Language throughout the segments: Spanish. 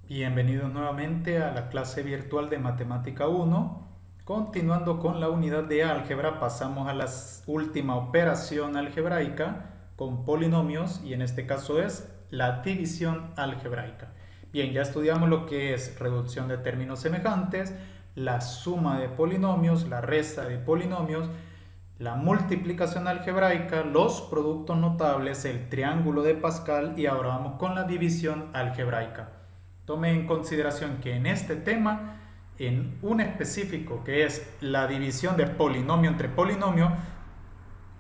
Bienvenidos nuevamente a la clase virtual de Matemática 1. Continuando con la unidad de álgebra, pasamos a la última operación algebraica con polinomios y en este caso es la división algebraica. Bien, ya estudiamos lo que es reducción de términos semejantes, la suma de polinomios, la resta de polinomios, la multiplicación algebraica, los productos notables, el triángulo de Pascal y ahora vamos con la división algebraica. Tome en consideración que en este tema, en un específico que es la división de polinomio entre polinomio,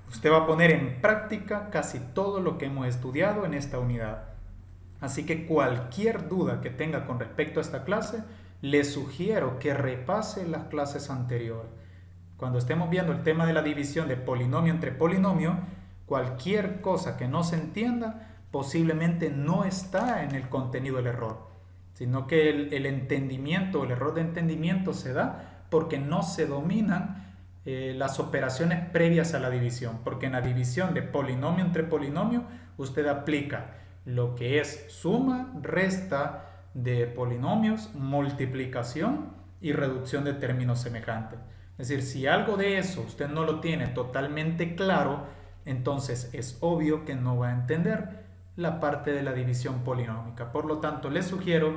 usted va a poner en práctica casi todo lo que hemos estudiado en esta unidad. Así que cualquier duda que tenga con respecto a esta clase, le sugiero que repase las clases anteriores. Cuando estemos viendo el tema de la división de polinomio entre polinomio, cualquier cosa que no se entienda posiblemente no está en el contenido del error, sino que el entendimiento, el error de entendimiento se da porque no se dominan las operaciones previas a la división, porque en la división de polinomio entre polinomio usted aplica lo que es suma, resta de polinomios, multiplicación y reducción de términos semejantes. Es decir, si algo de eso usted no lo tiene totalmente claro, entonces es obvio que no va a entender la parte de la división polinómica. Por lo tanto, le sugiero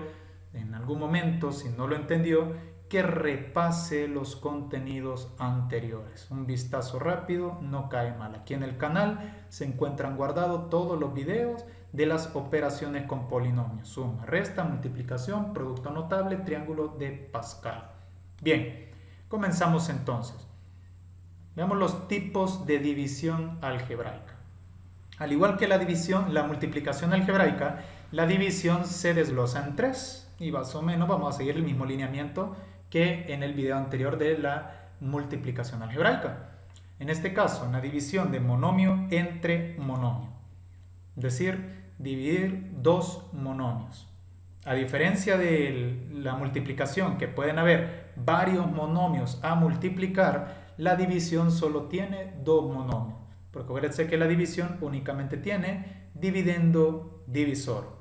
en algún momento, si no lo entendió, que repase los contenidos anteriores. Un vistazo rápido no cae mal. Aquí en el canal se encuentran guardados todos los videos de las operaciones con polinomios: suma, resta, multiplicación, producto notable, triángulo de Pascal. Bien, comenzamos entonces. Veamos los tipos de división algebraica. Al igual que la multiplicación algebraica, la división se desglosa en tres y más o menos vamos a seguir el mismo lineamiento que en el video anterior de la multiplicación algebraica. En este caso, una división de monomio entre monomio, es decir, dividir dos monomios. A diferencia de la multiplicación, que pueden haber varios monomios a multiplicar, la división solo tiene dos monomios. Porque acuérdense que la división únicamente tiene dividendo divisor.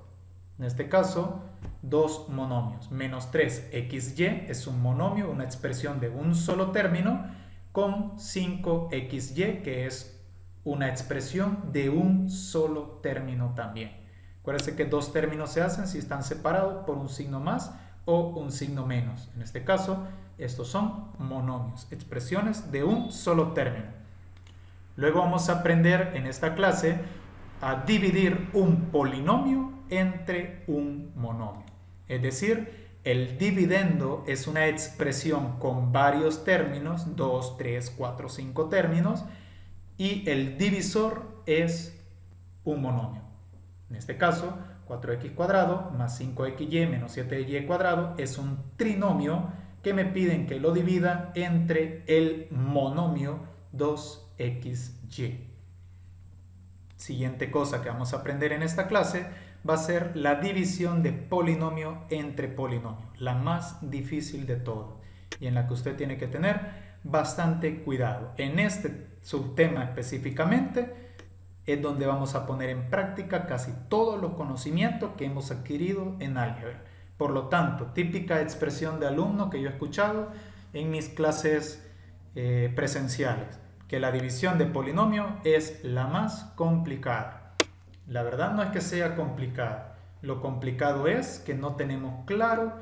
En este caso, dos monomios. Menos 3xy es un monomio, una expresión de un solo término, con 5xy, que es una expresión de un solo término también. Acuérdense que dos términos se hacen si están separados por un signo más o un signo menos. En este caso, estos son monomios, expresiones de un solo término. Luego vamos a aprender en esta clase a dividir un polinomio entre un monomio. Es decir, el dividendo es una expresión con varios términos, 2, 3, 4, 5 términos, y el divisor es un monomio. En este caso, 4x cuadrado más 5xy menos 7y cuadrado es un trinomio que me piden que lo divida entre el monomio 2xy. Siguiente cosa que vamos a aprender en esta clase va a ser la división de polinomio entre polinomio, la más difícil de todo y en la que usted tiene que tener bastante cuidado. En este subtema específicamente es donde vamos a poner en práctica casi todos los conocimientos que hemos adquirido en álgebra. Por lo tanto, típica expresión de alumno que yo he escuchado en mis clases presenciales, que la división de polinomio es la más complicada. La verdad no es que sea complicada, lo complicado es que no tenemos claro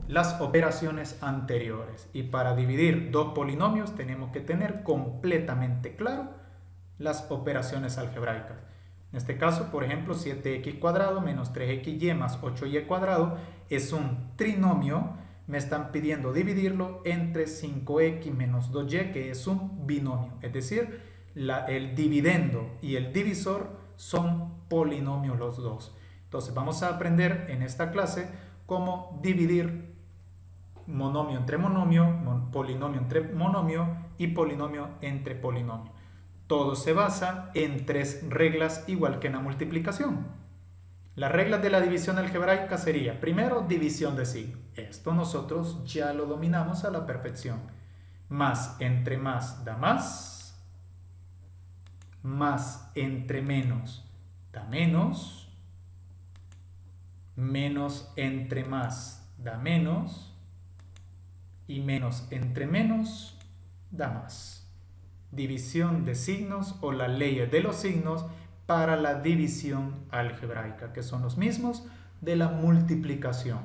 las operaciones anteriores, y para dividir dos polinomios tenemos que tener completamente claro las operaciones algebraicas. En este caso, por ejemplo, 7x cuadrado menos 3xy más 8y cuadrado es un trinomio. Me están pidiendo dividirlo entre 5x menos 2y, que es un binomio. Es decir, el dividendo y el divisor son polinomios los dos. Entonces vamos a aprender en esta clase cómo dividir monomio entre monomio, polinomio entre monomio y polinomio entre polinomio. Todo se basa en tres reglas, igual que en la multiplicación. Las reglas de la división algebraica sería, primero, división de signo. Esto nosotros ya lo dominamos a la perfección. Más entre más da más. Más entre menos da menos. Menos entre más da menos. Y menos entre menos da más. División de signos o las leyes de los signos para la división algebraica, que son los mismos de la multiplicación.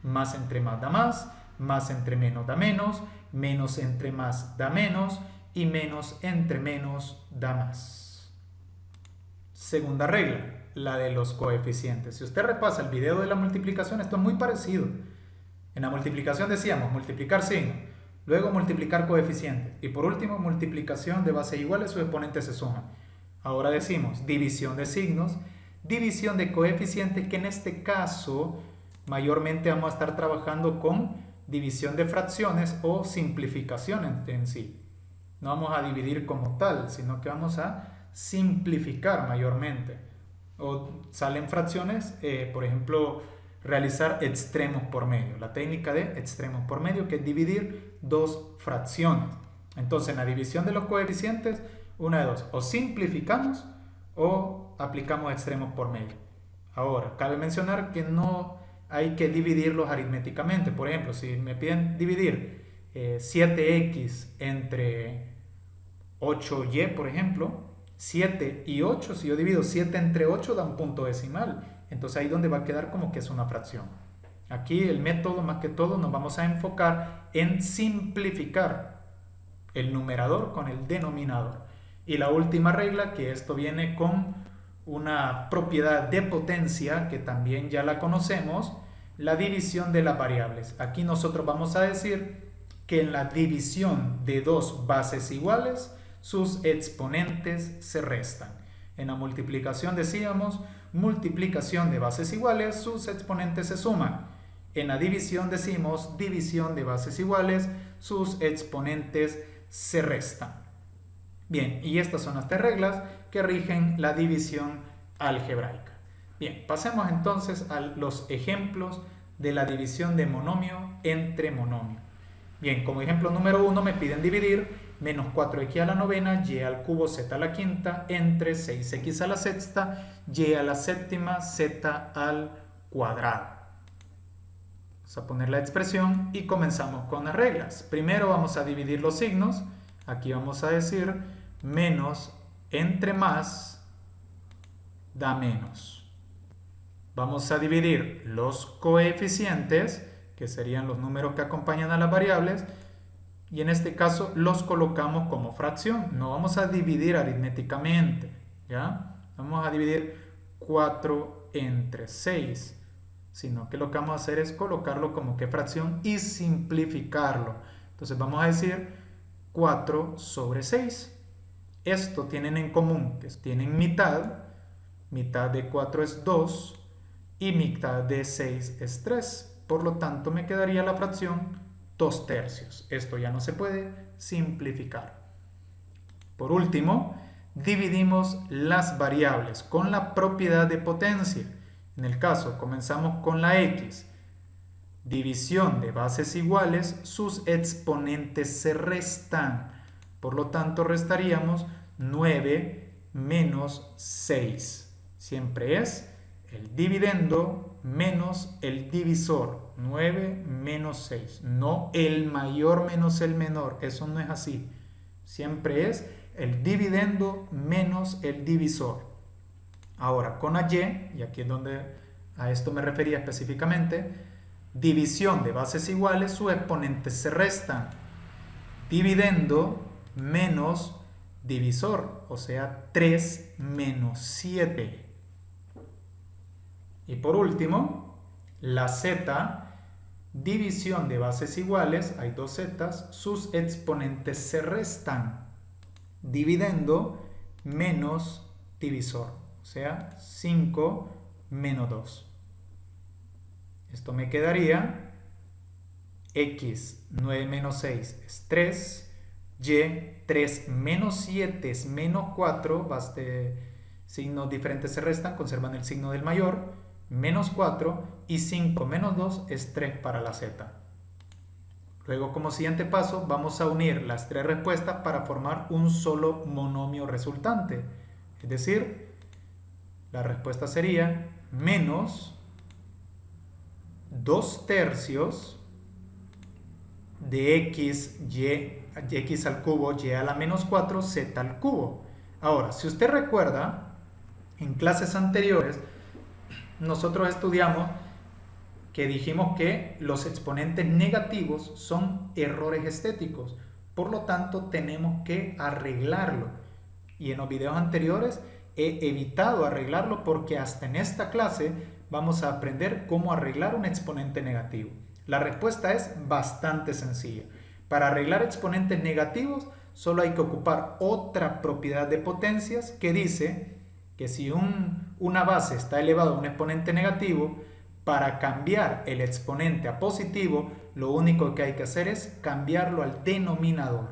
Más entre más da más entre menos da menos entre más da menos y menos entre menos da más. Segunda regla, la de los coeficientes. Si usted repasa el video de la multiplicación, esto es muy parecido. En la multiplicación decíamos multiplicar signos, luego multiplicar coeficientes y por último multiplicación de bases iguales, sus exponentes se suman. Ahora decimos división de signos, división de coeficientes, que en este caso mayormente vamos a estar trabajando con división de fracciones o simplificación en sí. No vamos a dividir como tal, sino que vamos a simplificar mayormente. O salen fracciones, por ejemplo, realizar extremos por medio. La técnica de extremos por medio, que es dividir dos fracciones. Entonces, en la división de los coeficientes, una de dos, o simplificamos o aplicamos extremos por medio. Ahora, cabe mencionar que no hay que dividirlos aritméticamente. Por ejemplo, si me piden dividir 7x entre 8y, por ejemplo, 7 y 8, si yo divido 7 entre 8 da un punto decimal. Entonces ahí donde va a quedar como que es una fracción. Aquí el método, más que todo, nos vamos a enfocar en simplificar el numerador con el denominador. Y la última regla, que esto viene con una propiedad de potencia, que también ya la conocemos, la división de las variables. Aquí nosotros vamos a decir que en la división de dos bases iguales, sus exponentes se restan. En la multiplicación decíamos multiplicación de bases iguales, sus exponentes se suman. En la división decimos división de bases iguales, sus exponentes se restan. Bien, y estas son las tres reglas que rigen la división algebraica. Bien, pasemos entonces a los ejemplos de la división de monomio entre monomio. Bien, como ejemplo número 1 me piden dividir menos 4x a la novena, y al cubo, z a la quinta, entre 6x a la sexta, y a la séptima, z al cuadrado. Vamos a poner la expresión y comenzamos con las reglas. Primero vamos a dividir los signos. Aquí vamos a decir menos entre más da menos. Vamos a dividir los coeficientes, que serían los números que acompañan a las variables, y en este caso los colocamos como fracción. No vamos a dividir aritméticamente, ¿ya? Vamos a dividir 4 entre 6, sino que lo que vamos a hacer es colocarlo como que fracción y simplificarlo. Entonces vamos a decir 4 sobre 6. Esto tienen en común que tienen mitad. Mitad de 4 es 2 y mitad de 6 es 3. Por lo tanto me quedaría la fracción 2/3. Esto ya no se puede simplificar. Por último, dividimos las variables con la propiedad de potencia. En el caso, comenzamos con la x. División de bases iguales, sus exponentes se restan. Por lo tanto, restaríamos 9 menos 6. Siempre es el dividendo menos el divisor. 9 menos 6. No el mayor menos el menor. Eso no es así. Siempre es el dividendo menos el divisor. Ahora, con la y aquí es donde a esto me refería específicamente, división de bases iguales, sus exponentes se restan. Dividendo menos divisor, o sea, 3 menos 7. Y por último, la z, división de bases iguales, hay dos zetas, sus exponentes se restan. Dividendo menos divisor, o sea, 5 menos 2. Esto me quedaría x, 9 menos 6 es 3, y, 3 menos 7 es menos 4, signos diferentes se restan, conservan el signo del mayor, menos 4, y 5 menos 2 es 3 para la z. Luego, como siguiente paso, vamos a unir las tres respuestas para formar un solo monomio resultante. Es decir, la respuesta sería menos 2 tercios de x al cubo, y a la menos 4, z al cubo. Ahora, si usted recuerda, en clases anteriores, nosotros estudiamos que dijimos que los exponentes negativos son errores estéticos. Por lo tanto, tenemos que arreglarlo. Y en los videos anteriores he evitado arreglarlo porque hasta en esta clase vamos a aprender cómo arreglar un exponente negativo. La respuesta es bastante sencilla. Para arreglar exponentes negativos solo hay que ocupar otra propiedad de potencias que dice que si una base está elevada a un exponente negativo, para cambiar el exponente a positivo, lo único que hay que hacer es cambiarlo al denominador.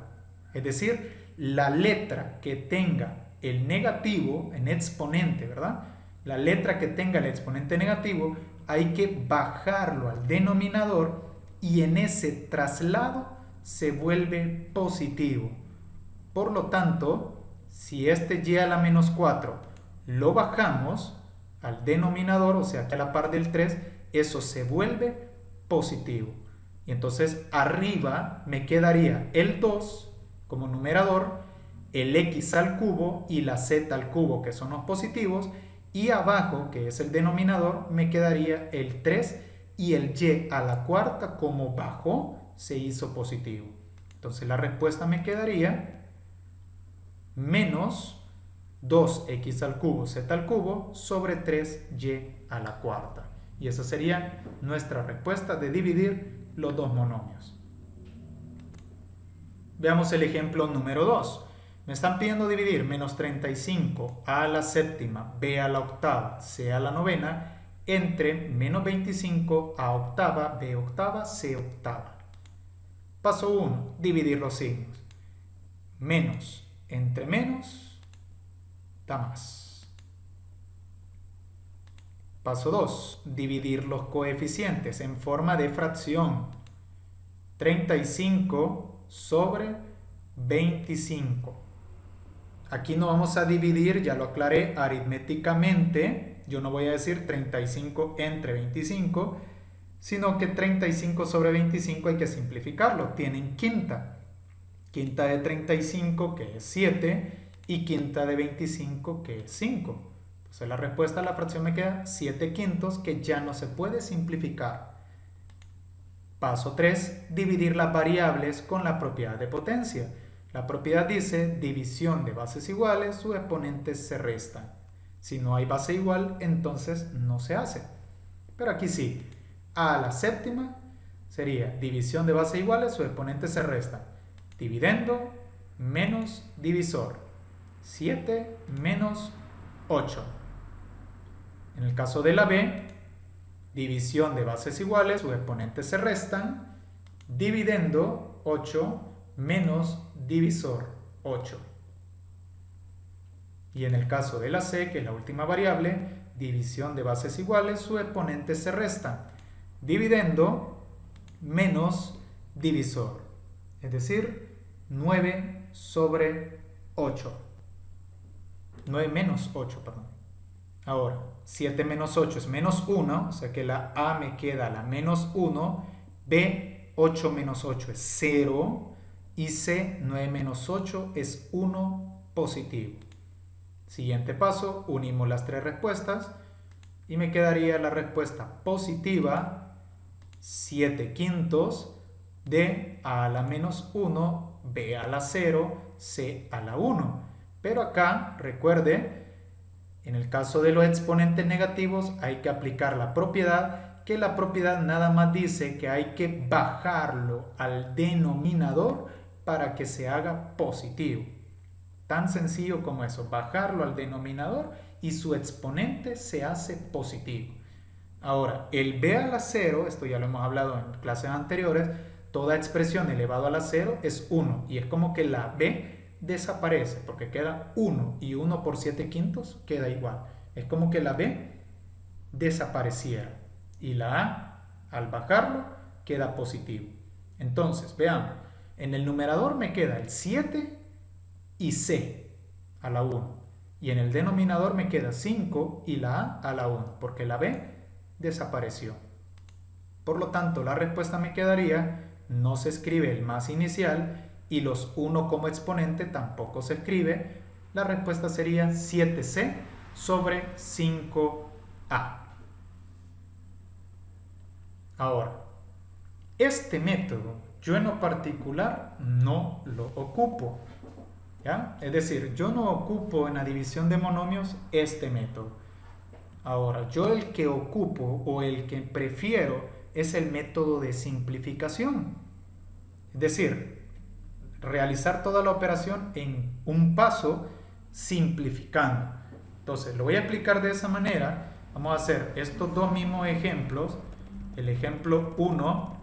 Es decir, la letra que tenga el negativo en exponente, ¿verdad? La letra que tenga el exponente negativo, hay que bajarlo al denominador y en ese traslado se vuelve positivo. Por lo tanto, si este y a la menos 4 lo bajamos al denominador, o sea que a la par del 3, eso se vuelve positivo. Y entonces arriba me quedaría el 2 como numerador, el x al cubo y la z al cubo, que son los positivos, y abajo, que es el denominador, me quedaría el 3 y el y a la cuarta, como bajó, se hizo positivo. Entonces la respuesta me quedaría menos 2x al cubo z al cubo sobre 3y a la cuarta. Y esa sería nuestra respuesta de dividir los dos monomios. Veamos el ejemplo número 2. Me están pidiendo dividir menos 35 a la séptima, b a la octava, c a la novena, entre menos 25 a octava, b octava, c octava. Paso 1. Dividir los signos. Menos entre menos da más. Paso 2. Dividir los coeficientes en forma de fracción. 35 sobre 25. Aquí no vamos a dividir, ya lo aclaré, aritméticamente. Yo no voy a decir 35 entre 25, sino que 35 sobre 25 hay que simplificarlo. Tienen quinta. Quinta de 35, que es 7, y quinta de 25, que es 5. Entonces la respuesta a la fracción me queda 7 quintos, que ya no se puede simplificar. Paso 3. Dividir las variables con la propiedad de potencia. La propiedad dice división de bases iguales, sus exponentes se restan. Si no hay base igual, entonces no se hace. Pero aquí sí. A la séptima sería división de bases iguales, sus exponentes se restan. Dividendo menos divisor. 7 menos 8. En el caso de la B, división de bases iguales, sus exponentes se restan. Dividendo 8 menos divisor 8. Y en el caso de la C, que es la última variable, división de bases iguales, sus exponentes se restan. Dividendo menos divisor. Es decir, 9 sobre 8. 9 menos 8, perdón. Ahora, 7 menos 8 es menos 1, o sea que la A me queda la menos 1. B, 8 menos 8 es 0. Y C, 9 menos 8 es 1 positivo. Siguiente paso, unimos las tres respuestas y me quedaría la respuesta positiva, 7 quintos, de A a la menos 1, B a la 0, C a la 1. Pero acá, recuerde, en el caso de los exponentes negativos hay que aplicar la propiedad, que la propiedad nada más dice que hay que bajarlo al denominador para que se haga positivo. Tan sencillo como eso, bajarlo al denominador y su exponente se hace positivo. Ahora, el b a la 0, esto ya lo hemos hablado en clases anteriores, toda expresión elevado a la 0 es 1 y es como que la b desaparece porque queda 1 y 1 por 7 quintos queda igual. Es como que la b desapareciera y la a, al bajarlo, queda positivo. Entonces, veamos. En el numerador me queda el 7 y C a la 1. Y en el denominador me queda 5 y la A a la 1, porque la B desapareció. Por lo tanto, la respuesta me quedaría, no se escribe el más inicial y los 1 como exponente tampoco se escribe. La respuesta sería 7c sobre 5a. Ahora, este método yo en lo particular no lo ocupo, ¿ya? Es decir, yo no ocupo en la división de monomios este método. Ahora, yo el que ocupo o el que prefiero es el método de simplificación. Es decir, realizar toda la operación en un paso simplificando. Entonces, lo voy a explicar de esa manera. Vamos a hacer estos dos mismos ejemplos, el ejemplo 1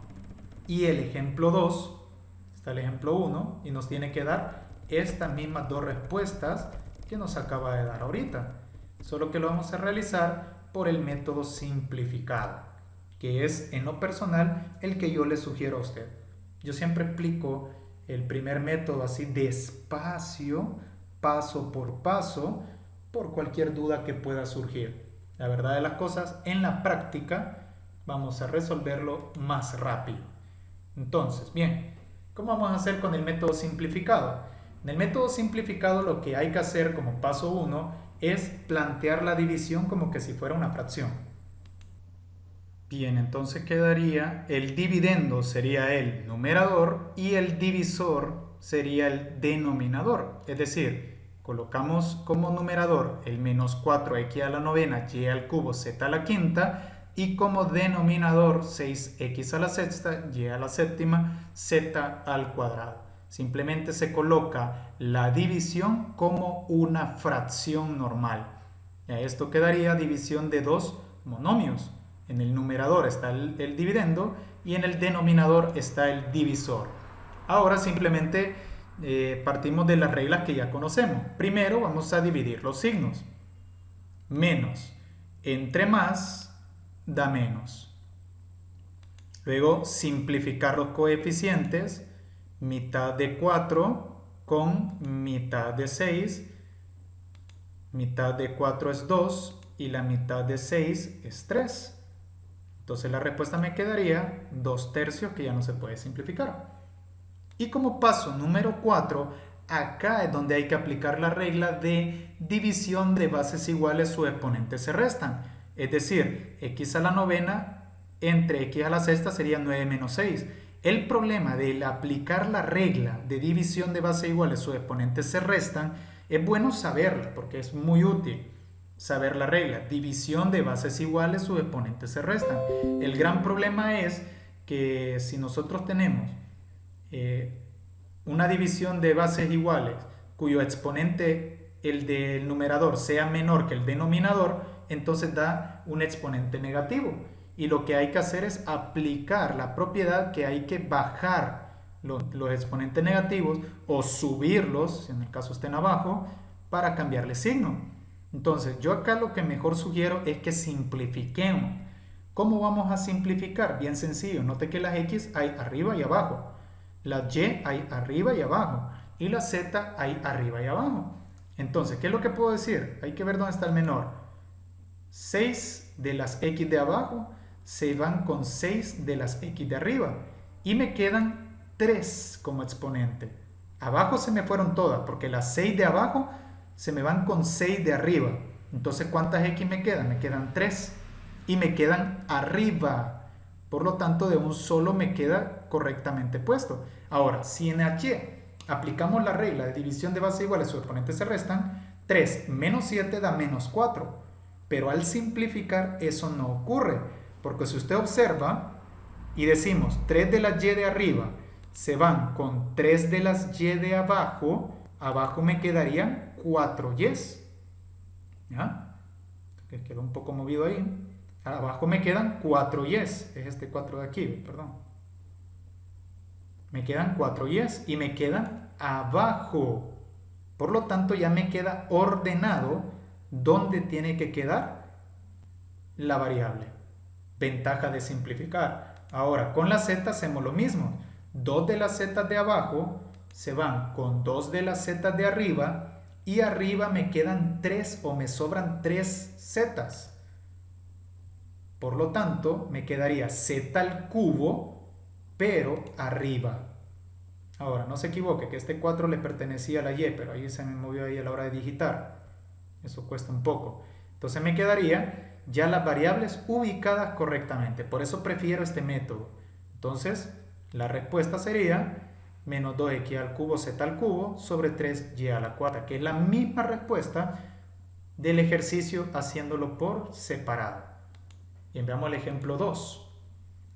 y el ejemplo 2. Está el ejemplo 1 y nos tiene que dar estas mismas dos respuestas que nos acaba de dar ahorita. Solo que lo vamos a realizar por el método simplificado, que es en lo personal el que yo le sugiero a usted. Yo siempre explico el primer método así despacio, paso por paso, por cualquier duda que pueda surgir. La verdad de las cosas, en la práctica vamos a resolverlo más rápido. Entonces, bien, ¿cómo vamos a hacer con el método simplificado? En el método simplificado lo que hay que hacer como paso 1 es plantear la división como que si fuera una fracción. Bien, entonces quedaría el dividendo sería el numerador y el divisor sería el denominador. Es decir, colocamos como numerador el menos 4x a la novena y al cubo z a la quinta y como denominador 6x a la sexta y a la séptima z al cuadrado. Simplemente se coloca la división como una fracción normal. Esto quedaría división de dos monomios. En el numerador está el dividendo y en el denominador está el divisor. Ahora simplemente partimos de las reglas que ya conocemos. Primero vamos a dividir los signos. Menos. Entre más da menos. Luego simplificar los coeficientes. Mitad de 4 con mitad de 6. Mitad de 4 es 2 y la mitad de 6 es 3. Entonces la respuesta me quedaría 2/3, que ya no se puede simplificar. Y como paso número 4, acá es donde hay que aplicar la regla de división de bases iguales, sus exponentes se restan. Es decir, x a la novena entre x a la sexta sería 9 menos 6. El problema de aplicar la regla de división de bases iguales, sus exponentes se restan, es bueno saberla porque es muy útil. Saber la regla, división de bases iguales, sus exponentes se restan. El gran problema es que si nosotros tenemos una división de bases iguales cuyo exponente, el del numerador, sea menor que el denominador, entonces da un exponente negativo. Y lo que hay que hacer es aplicar la propiedad que hay que bajar los exponentes negativos o subirlos, si en el caso estén abajo, para cambiarle signo. Entonces, yo acá lo que mejor sugiero es que simplifiquemos. ¿Cómo vamos a simplificar? Bien sencillo. Note que las X hay arriba y abajo. Las Y hay arriba y abajo. Y las Z hay arriba y abajo. Entonces, ¿qué es lo que puedo decir? Hay que ver dónde está el menor. 6 de las X de abajo se van con 6 de las X de arriba. Y me quedan 3 como exponente. Abajo se me fueron todas porque las 6 de abajo se me van con 6 de arriba. Entonces, ¿cuántas X me quedan? Me quedan 3 y me quedan arriba. Por lo tanto, de un solo me queda correctamente puesto. Ahora, si en H aplicamos la regla de división de bases iguales, sus exponentes se restan, 3 menos 7 da menos 4. Pero al simplificar eso no ocurre. Porque si usted observa y decimos 3 de las Y de arriba se van con 3 de las Y de abajo, abajo me quedarían 4 Y's. ¿Ya? Que quedó un poco movido ahí. Abajo me quedan 4 Y's. Es este 4 de aquí, perdón. Me quedan 4 Y's y me quedan abajo. Por lo tanto, ya me queda ordenado dónde tiene que quedar la variable. Ventaja de simplificar. Ahora, con la Z hacemos lo mismo. 2 de las Z de abajo se van con 2 de las Z de arriba y arriba me quedan 3 o me sobran 3 Z's. Por lo tanto, me quedaría z al cubo, pero arriba. Ahora, no se equivoque, que este 4 le pertenecía a la y, pero ahí se me movió ahí a la hora de digitar. Eso cuesta un poco. Entonces me quedaría ya las variables ubicadas correctamente. Por eso prefiero este método. Entonces, la respuesta sería menos 2x al cubo z al cubo sobre 3y a la cuarta, que es la misma respuesta del ejercicio haciéndolo por separado. Bien, veamos el ejemplo 2.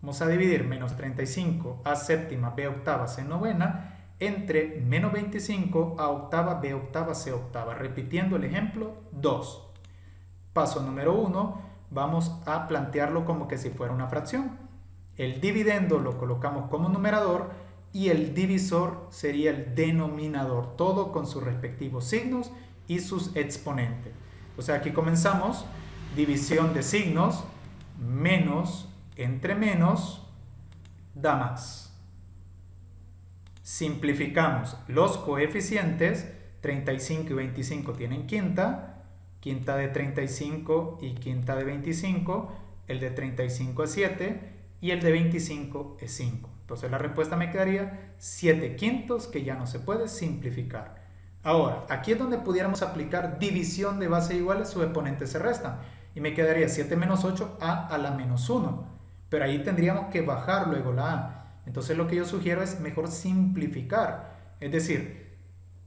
Vamos a dividir menos 35 a séptima b octava c novena entre menos 25 a octava b octava c octava. Repitiendo el ejemplo 2. Paso número 1, vamos a plantearlo como que si fuera una fracción. El dividendo lo colocamos como numerador y el divisor sería el denominador, todo con sus respectivos signos y sus exponentes. O sea, aquí comenzamos, división de signos, menos entre menos da más. Simplificamos los coeficientes, 35 y 25 tienen quinta, quinta de 35 y quinta de 25, el de 35 es 7 y el de 25 es 5. Entonces la respuesta me quedaría 7 quintos, que ya no se puede simplificar. Ahora, aquí es donde pudiéramos aplicar división de bases iguales, sus exponentes se restan. Y me quedaría 7 menos 8, a la menos 1. Pero ahí tendríamos que bajar luego la a. Entonces lo que yo sugiero es mejor simplificar. Es decir,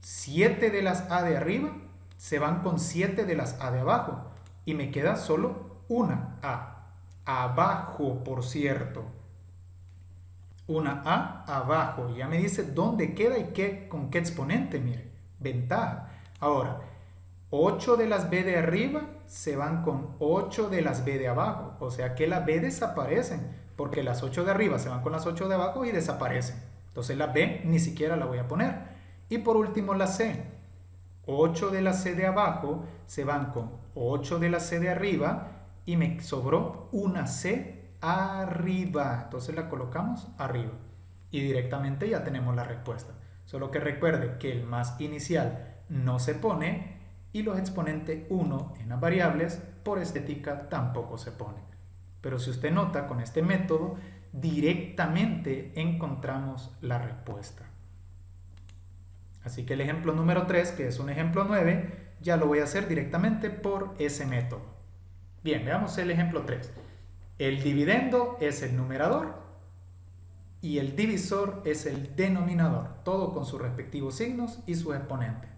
7 de las a de arriba se van con 7 de las a de abajo. Y me queda solo una a. Abajo, por cierto. Una a abajo. Ya me dice dónde queda y con qué exponente. Mire, ventaja. Ahora, 8 de las b de arriba se van con 8 de las b de abajo. O sea que las b desaparecen, porque las 8 de arriba se van con las 8 de abajo y desaparecen. Entonces la b ni siquiera la voy a poner. Y por último la c. 8 de la c de abajo se van con 8 de la c de arriba y me sobró una c arriba. Entonces la colocamos arriba. Y directamente ya tenemos la respuesta. Solo que recuerde que el más inicial no se pone y los exponentes 1 en las variables por estética tampoco se pone. Pero si usted nota, con este método directamente encontramos la respuesta. Así que el ejemplo número 3, que es un ejemplo 9, ya lo voy a hacer directamente por ese método. Bien, veamos el ejemplo 3. El dividendo es el numerador y el divisor es el denominador, todo con sus respectivos signos y sus exponentes.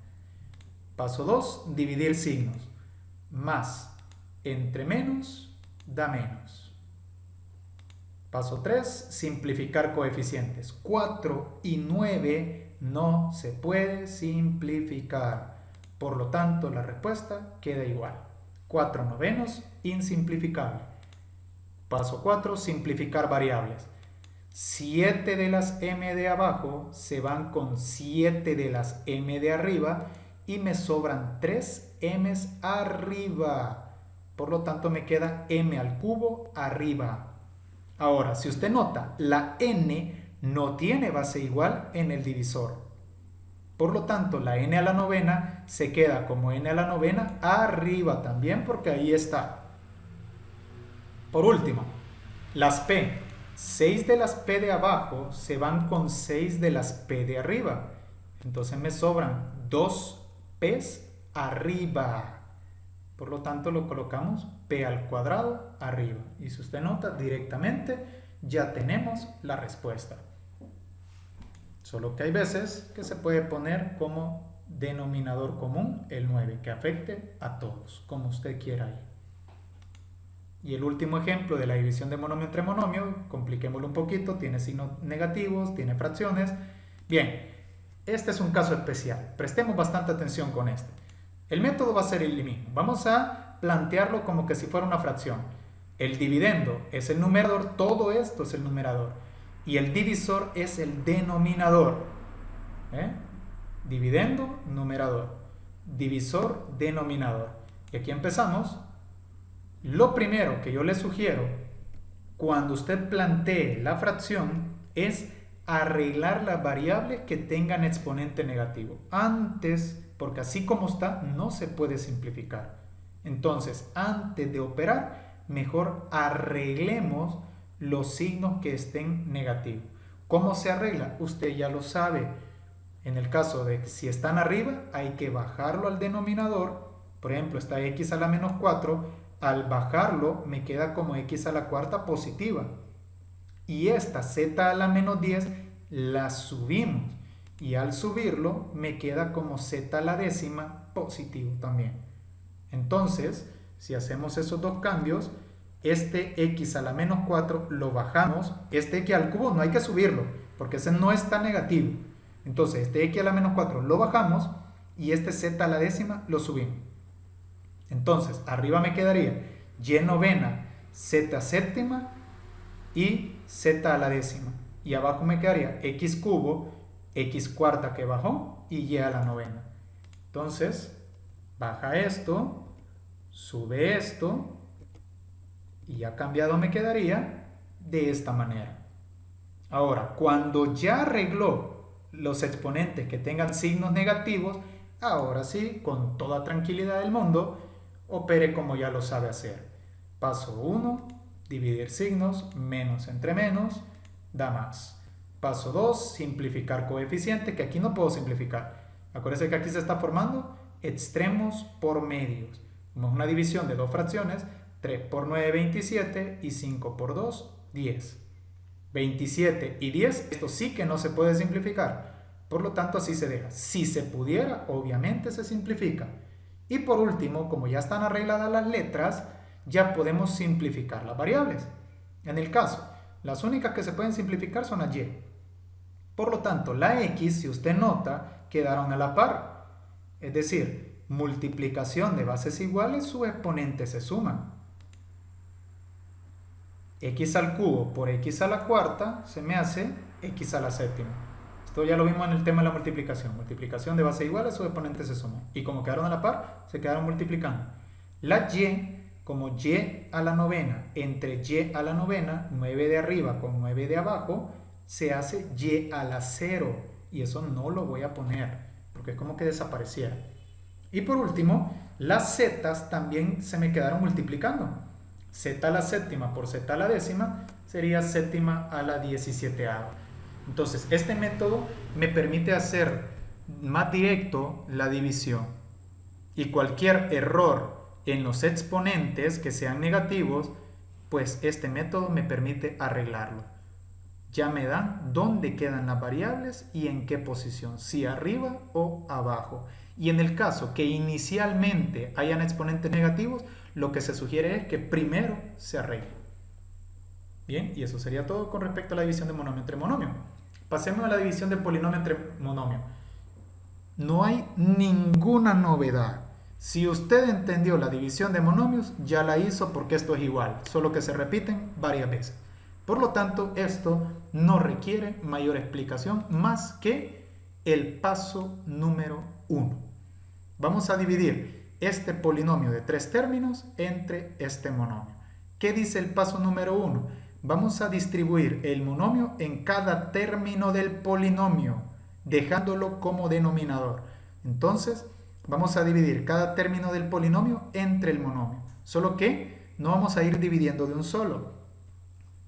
Paso 2, dividir signos. Más entre menos da menos. Paso 3, simplificar coeficientes. 4 y 9 no se puede simplificar. Por lo tanto, la respuesta queda igual. 4 novenos, insimplificable. Paso 4, simplificar variables. 7 de las m de abajo se van con 7 de las m de arriba y me sobran 3 m's arriba. Por lo tanto me queda m al cubo arriba. Ahora, si usted nota, la n no tiene base igual en el divisor. Por lo tanto, la n a la novena se queda como n a la novena arriba también, porque ahí está. Por último, las p. 6 de las p de abajo se van con 6 de las p de arriba. Entonces me sobran 2 p's arriba. Por lo tanto lo colocamos p al cuadrado arriba. Y si usted nota, directamente ya tenemos la respuesta. Solo que hay veces que se puede poner como denominador común el 9, que afecte a todos, como usted quiera ahí. Y el último ejemplo de la división de monomio entre monomio, compliquémoslo un poquito, tiene signos negativos, tiene fracciones. Bien, este es un caso especial, prestemos bastante atención con este. El método va a ser el mismo, vamos a plantearlo como que si fuera una fracción. El dividendo es el numerador, todo esto es el numerador. Y el divisor es el denominador. Dividendo, numerador. Divisor, denominador. Y aquí empezamos. Lo primero que yo le sugiero cuando usted plantee la fracción es arreglar las variables que tengan exponente negativo. Antes, porque así como está, no se puede simplificar. Entonces, antes de operar, mejor arreglemos los signos que estén negativos. ¿Cómo se arregla? Usted ya lo sabe. En el caso de que si están arriba, hay que bajarlo al denominador. Por ejemplo, está x a la menos 4. Al bajarlo, me queda como x a la cuarta positiva. Y esta z a la menos 10 la subimos. Y al subirlo, me queda como z a la décima positivo también. Entonces, si hacemos esos dos cambios, este x a la menos 4 lo bajamos. Este x al cubo no hay que subirlo, porque ese no está negativo. Entonces, este x a la menos 4 lo bajamos y este z a la décima lo subimos. Entonces, arriba me quedaría y novena, z séptima y z a la décima. Y abajo me quedaría x cubo, x cuarta que bajó y y a la novena. Entonces, baja esto, sube esto y ya cambiado me quedaría de esta manera. Ahora, cuando ya arregló los exponentes que tengan signos negativos, ahora sí, con toda tranquilidad del mundo, opere como ya lo sabe hacer. Paso 1, dividir signos, menos entre menos, da más. Paso 2, simplificar coeficiente, que aquí no puedo simplificar. Acuérdense que aquí se está formando extremos por medios. Como es una división de dos fracciones, 3 por 9, 27 y 5 por 2, 10. 27 y 10, esto sí que no se puede simplificar. Por lo tanto, así se deja. Si se pudiera, obviamente se simplifica. Y por último, como ya están arregladas las letras, ya podemos simplificar las variables. En el caso, las únicas que se pueden simplificar son las y. Por lo tanto, la x, si usted nota, quedaron a la par. Es decir, multiplicación de bases iguales, sus exponentes se suman. X al cubo por x a la cuarta se me hace x a la séptima. Esto ya lo vimos en el tema de la multiplicación. Multiplicación de bases iguales, sus exponentes se suman. Y como quedaron a la par, se quedaron multiplicando. La y, como y a la novena entre y a la novena, 9 de arriba con 9 de abajo, se hace y a la 0. Y eso no lo voy a poner, porque es como que desapareciera. Y por último, las zetas también se me quedaron multiplicando. Z a la séptima por z a la décima sería séptima a la 17ª. Entonces, este método me permite hacer más directo la división. Y cualquier error en los exponentes que sean negativos, pues este método me permite arreglarlo. Ya me dan dónde quedan las variables y en qué posición, si arriba o abajo. Y en el caso que inicialmente hayan exponentes negativos, lo que se sugiere es que primero se arregle. Bien, y eso sería todo con respecto a la división de monomio entre monomio. Pasemos a la división de polinomio entre monomio. No hay ninguna novedad. Si usted entendió la división de monomios, ya la hizo porque esto es igual, solo que se repiten varias veces. Por lo tanto, esto no requiere mayor explicación más que el paso número 1. Vamos a dividir este polinomio de 3 términos entre este monomio. ¿Qué dice el paso número 1? Vamos a distribuir el monomio en cada término del polinomio, dejándolo como denominador. Entonces, vamos a dividir cada término del polinomio entre el monomio. Solo que no vamos a ir dividiendo de un solo.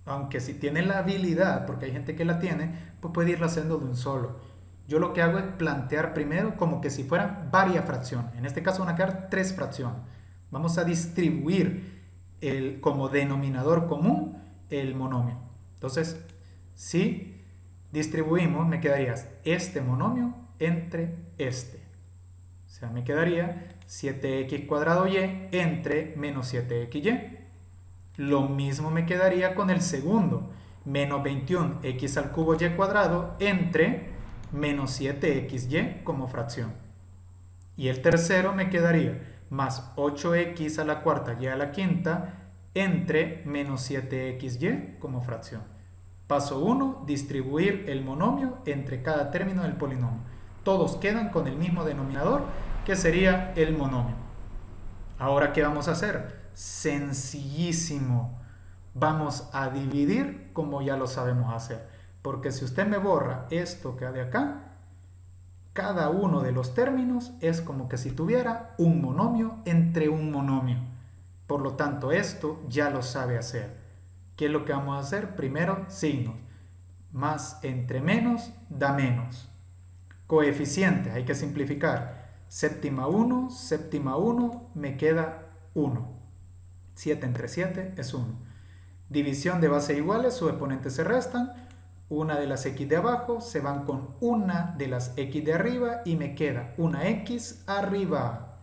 Aunque si tiene la habilidad, porque hay gente que la tiene, pues puede irlo haciendo de un solo. Yo lo que hago es plantear primero como que si fueran varias fracciones. En este caso van a quedar 3 fracciones. Vamos a distribuir como denominador común el monomio. Entonces, si distribuimos, me quedaría este monomio entre este. O sea, me quedaría 7x cuadrado y entre menos 7xy. Lo mismo me quedaría con el segundo, menos 21x al cubo y cuadrado entre menos 7xy como fracción. Y el tercero me quedaría más 8x a la cuarta y a la quinta entre menos 7xy como fracción. Paso 1, distribuir el monomio entre cada término del polinomio. Todos quedan con el mismo denominador, que sería el monomio. Ahora, ¿qué vamos a hacer? Sencillísimo. Vamos a dividir como ya lo sabemos hacer. Porque si usted me borra esto que hay de acá, cada uno de los términos es como que si tuviera un monomio entre un monomio. Por lo tanto, esto ya lo sabe hacer. ¿Qué es lo que vamos a hacer? Primero, signos. Más entre menos da menos. Coeficientes, hay que simplificar. Séptima 1, me queda 1. 7 entre 7 es 1. División de base iguales, sus exponentes se restan. Una de las x de abajo se van con una de las x de arriba y me queda una x arriba.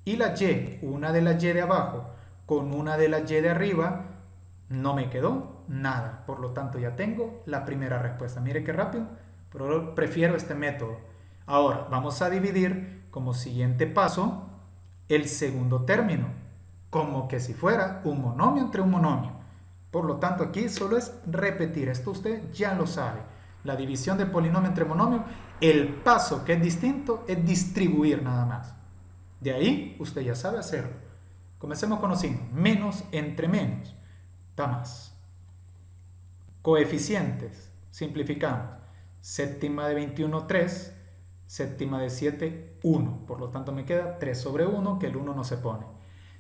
Y la y, una de las y de abajo con una de las y de arriba, no me quedó nada. Por lo tanto, ya tengo la primera respuesta. Mire qué rápido, pero prefiero este método. Ahora, vamos a dividir como siguiente paso el segundo término, como que si fuera un monomio entre un monomio. Por lo tanto, aquí solo es repetir. Esto usted ya lo sabe. La división de polinomio entre monomio, el paso que es distinto es distribuir nada más. De ahí usted ya sabe hacerlo. Comencemos con los signos. Menos entre menos da más. Coeficientes. Simplificamos. Séptima de 21, 3. Séptima de 7, 1. Por lo tanto me queda 3 sobre 1, que el 1 no se pone.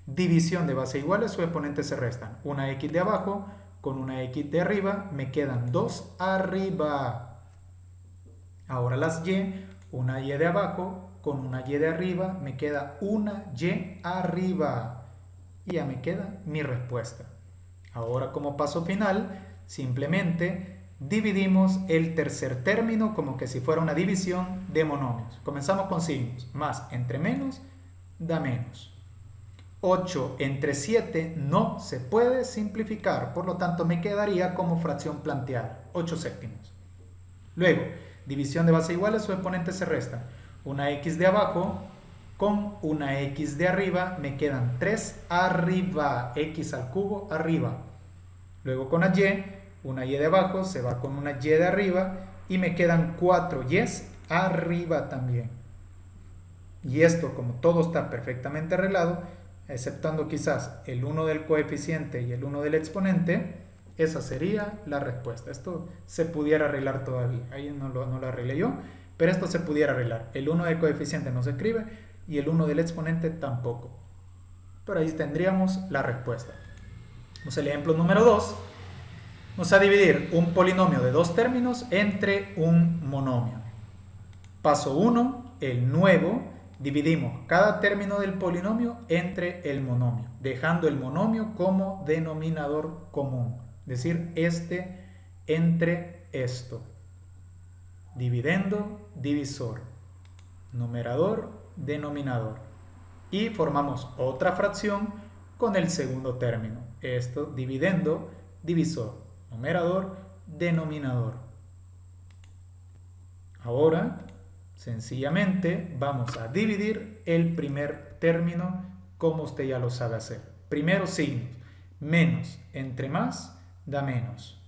División de base iguales, sus exponentes se restan. Una x de abajo con una x de arriba, me quedan 2 arriba. Ahora las y, una y de abajo con una y de arriba, me queda una y arriba. Y ya me queda mi respuesta. Ahora, como paso final, simplemente dividimos el tercer término como que si fuera una división de monomios. Comenzamos con signos. Más entre menos da menos. 8 entre 7 no se puede simplificar, por lo tanto me quedaría como fracción planteada, 8 séptimos. Luego, división de base iguales, sus exponentes se restan. Una x de abajo con una x de arriba, me quedan 3 arriba, x al cubo arriba. Luego con la y, una y de abajo se va con una y de arriba y me quedan 4 y's arriba también. Y esto, como todo está perfectamente arreglado, exceptuando quizás el 1 del coeficiente y el 1 del exponente, esa sería la respuesta. Esto se pudiera arreglar todavía. Ahí no lo arreglé yo, pero esto se pudiera arreglar. El 1 del coeficiente no se escribe y el 1 del exponente tampoco. Pero ahí tendríamos la respuesta. Vamos al ejemplo número 2. Vamos a dividir un polinomio de dos términos entre un monomio. Paso 1, el nuevo. Dividimos cada término del polinomio entre el monomio, dejando el monomio como denominador común. Es decir, este entre esto. Dividendo, divisor. Numerador, denominador. Y formamos otra fracción con el segundo término. Esto, dividendo, divisor. Numerador, denominador. Ahora, sencillamente vamos a dividir el primer término como usted ya lo sabe hacer. Primero signos. Menos entre más da menos.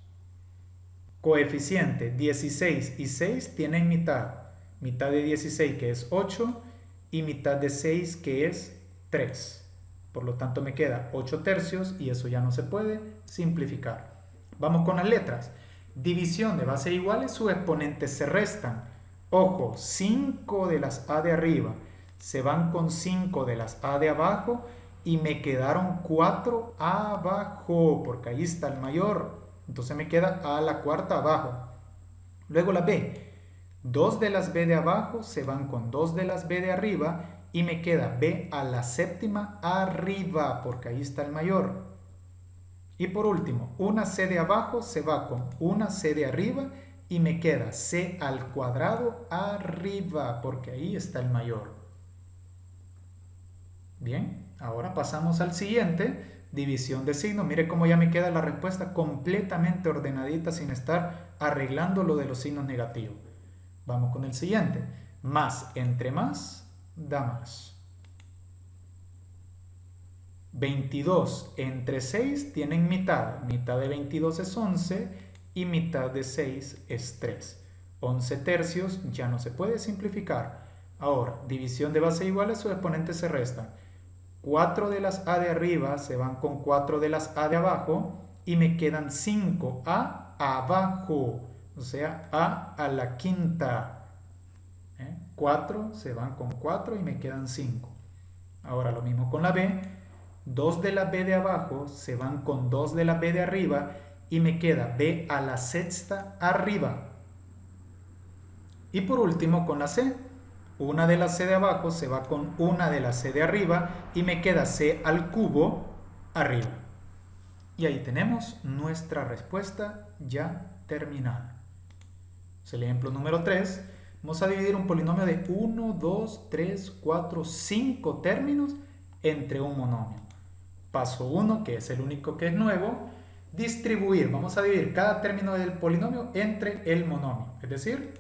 Coeficiente 16 y 6 tienen mitad. Mitad de 16 que es 8 y mitad de 6 que es 3. Por lo tanto me queda 8 tercios y eso ya no se puede simplificar. Vamos con las letras. División de base iguales, sus exponentes se restan. Ojo, 5 de las A de arriba se van con 5 de las A de abajo y me quedaron 4 abajo, porque ahí está el mayor. Entonces me queda A a la cuarta abajo. Luego la B. 2 de las B de abajo se van con 2 de las B de arriba y me queda B a la séptima arriba, porque ahí está el mayor. Y por último, una C de abajo se va con una C de arriba y me queda C al cuadrado arriba, porque ahí está el mayor. Bien, ahora pasamos al siguiente, división de signos. Mire cómo ya me queda la respuesta completamente ordenadita sin estar arreglando lo de los signos negativos. Vamos con el siguiente. Más entre más da más. 22 entre 6 tienen mitad. Mitad de 22 es 11 y mitad de 6 es 3. 11 tercios ya no se puede simplificar. Ahora, división de base iguales, sus exponentes se restan. 4 de las A de arriba se van con 4 de las A de abajo y me quedan 5A abajo. O sea, A a la quinta. 4 se van con 4 y me quedan 5. Ahora lo mismo con la B. 2 de la b de abajo se van con 2 de la b de arriba y me queda b a la sexta arriba. Y por último con la c. Una de la c de abajo se va con una de la c de arriba y me queda c al cubo arriba. Y ahí tenemos nuestra respuesta ya terminada. El ejemplo número 3. Vamos a dividir un polinomio de 1, 2, 3, 4, 5 términos entre un monomio. Paso 1, que es el único que es nuevo, distribuir. Vamos a dividir cada término del polinomio entre el monomio. Es decir,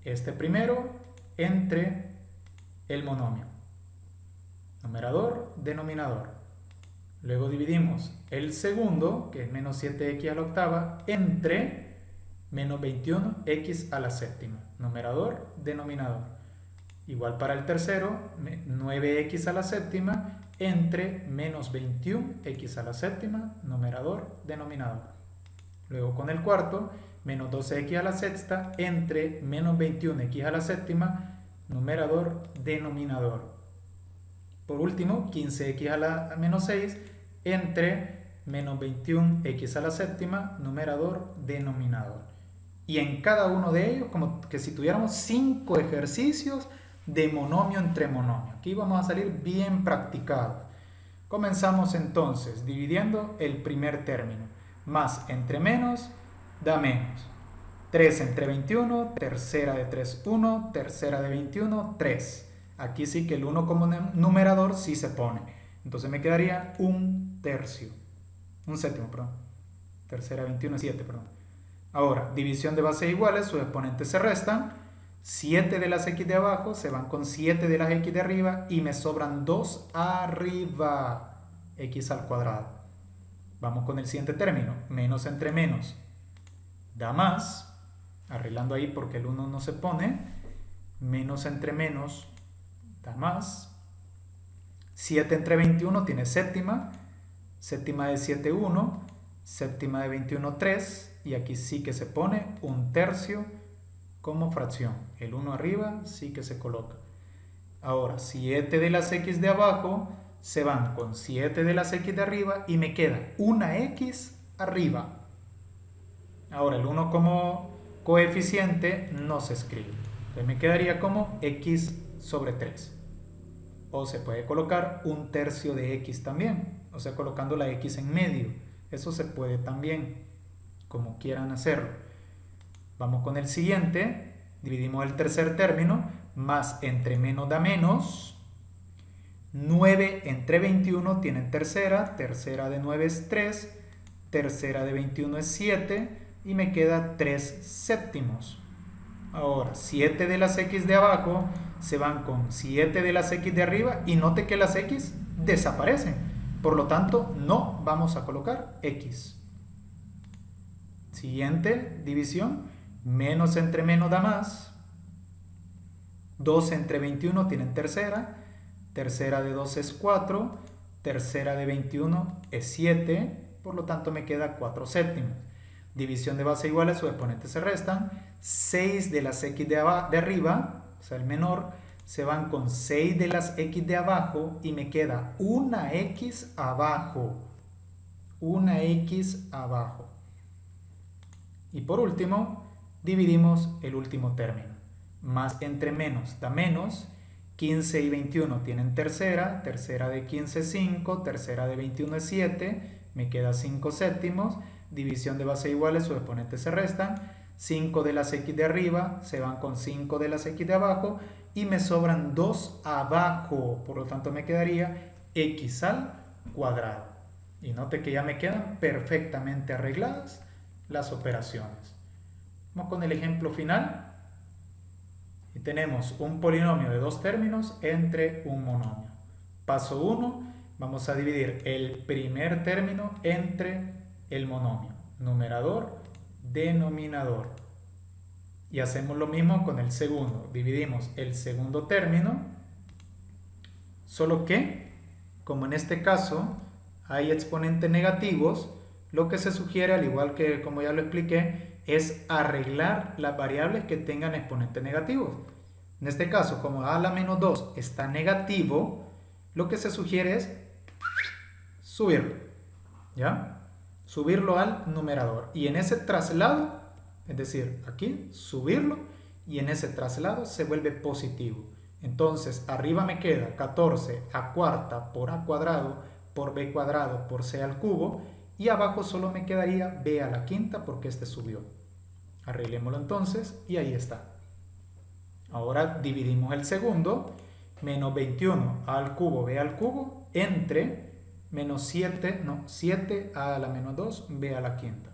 este primero entre el monomio. Numerador, denominador. Luego dividimos el segundo, que es menos 7x a la octava, entre menos 21x a la séptima. Numerador, denominador. Igual para el tercero, 9x a la séptima entre menos 21x a la séptima, numerador, denominador. Luego con el cuarto, menos 12x a la sexta entre menos 21x a la séptima, numerador, denominador. Por último, 15x a la menos 6 entre menos 21x a la séptima, numerador, denominador. Y en cada uno de ellos, como que si tuviéramos 5 ejercicios de monomio entre monomio. Aquí vamos a salir bien practicados. Comenzamos entonces dividiendo el primer término. Más entre menos da menos. 3 entre 21, tercera de 3, 1, tercera de 21, 3. Aquí sí que el 1 como numerador sí se pone. Entonces me quedaría un tercio. Un séptimo, perdón. Tercera de 21 es 7, perdón. Ahora, división de bases iguales, sus exponentes se restan. 7 de las x de abajo se van con 7 de las x de arriba y me sobran 2 arriba, x al cuadrado. Vamos con el siguiente término, menos entre menos da más, arreglando ahí porque el 1 no se pone, menos entre menos da más, 7 entre 21 tiene séptima, séptima de 7, 1, séptima de 21, 3, y aquí sí que se pone un tercio como fracción. El 1 arriba sí que se coloca. Ahora, 7 de las x de abajo se van con 7 de las x de arriba y me queda una x arriba. Ahora, el 1 como coeficiente no se escribe. Entonces me quedaría como x sobre 3. O se puede colocar un tercio de x también. O sea, colocando la x en medio. Eso se puede también, como quieran hacerlo. Vamos con el siguiente. Dividimos el tercer término. Más entre menos da menos. 9 entre 21 tienen tercera. Tercera de 9 es 3. Tercera de 21 es 7. Y me queda 3 séptimos. Ahora, 7 de las x de abajo se van con 7 de las x de arriba. Y note que las x desaparecen. Por lo tanto, no vamos a colocar x. Siguiente división. Menos entre menos da más. 2 entre 21 tienen tercera. Tercera de 2 es 4. Tercera de 21 es 7. Por lo tanto me queda 4 séptimos. División de base iguales, sus exponentes se restan. 6 de las x de arriba, o sea el menor, se van con 6 de las x de abajo y me queda una x abajo. Una x abajo. Y por último, dividimos el último término. Más entre menos da menos. 15 y 21 tienen tercera. Tercera de 15 es 5. Tercera de 21 es 7. Me queda 5 séptimos. División de base iguales, sus exponentes se restan. 5 de las x de arriba se van con 5 de las x de abajo. Y me sobran 2 abajo. Por lo tanto me quedaría x al cuadrado. Y note que ya me quedan perfectamente arregladas las operaciones. Vamos con el ejemplo final. Y tenemos un polinomio de dos términos entre un monomio. Paso 1. Vamos a dividir el primer término entre el monomio. Numerador, denominador. Y hacemos lo mismo con el segundo. Dividimos el segundo término. Solo que, como en este caso hay exponentes negativos, lo que se sugiere, al igual que como ya lo expliqué, es arreglar las variables que tengan exponentes negativos. En este caso, como a la menos 2 está negativo, lo que se sugiere es subirlo, ¿ya? Subirlo al numerador. Y en ese traslado, es decir, aquí, subirlo, y en ese traslado se vuelve positivo. Entonces, arriba me queda 14 a cuarta por a cuadrado por b cuadrado por c al cubo, y abajo solo me quedaría b a la quinta porque este subió. Arreglémoslo entonces, y ahí está. Ahora dividimos el segundo, menos 21 a al cubo b al cubo, entre menos 7 a la menos 2, b a la quinta.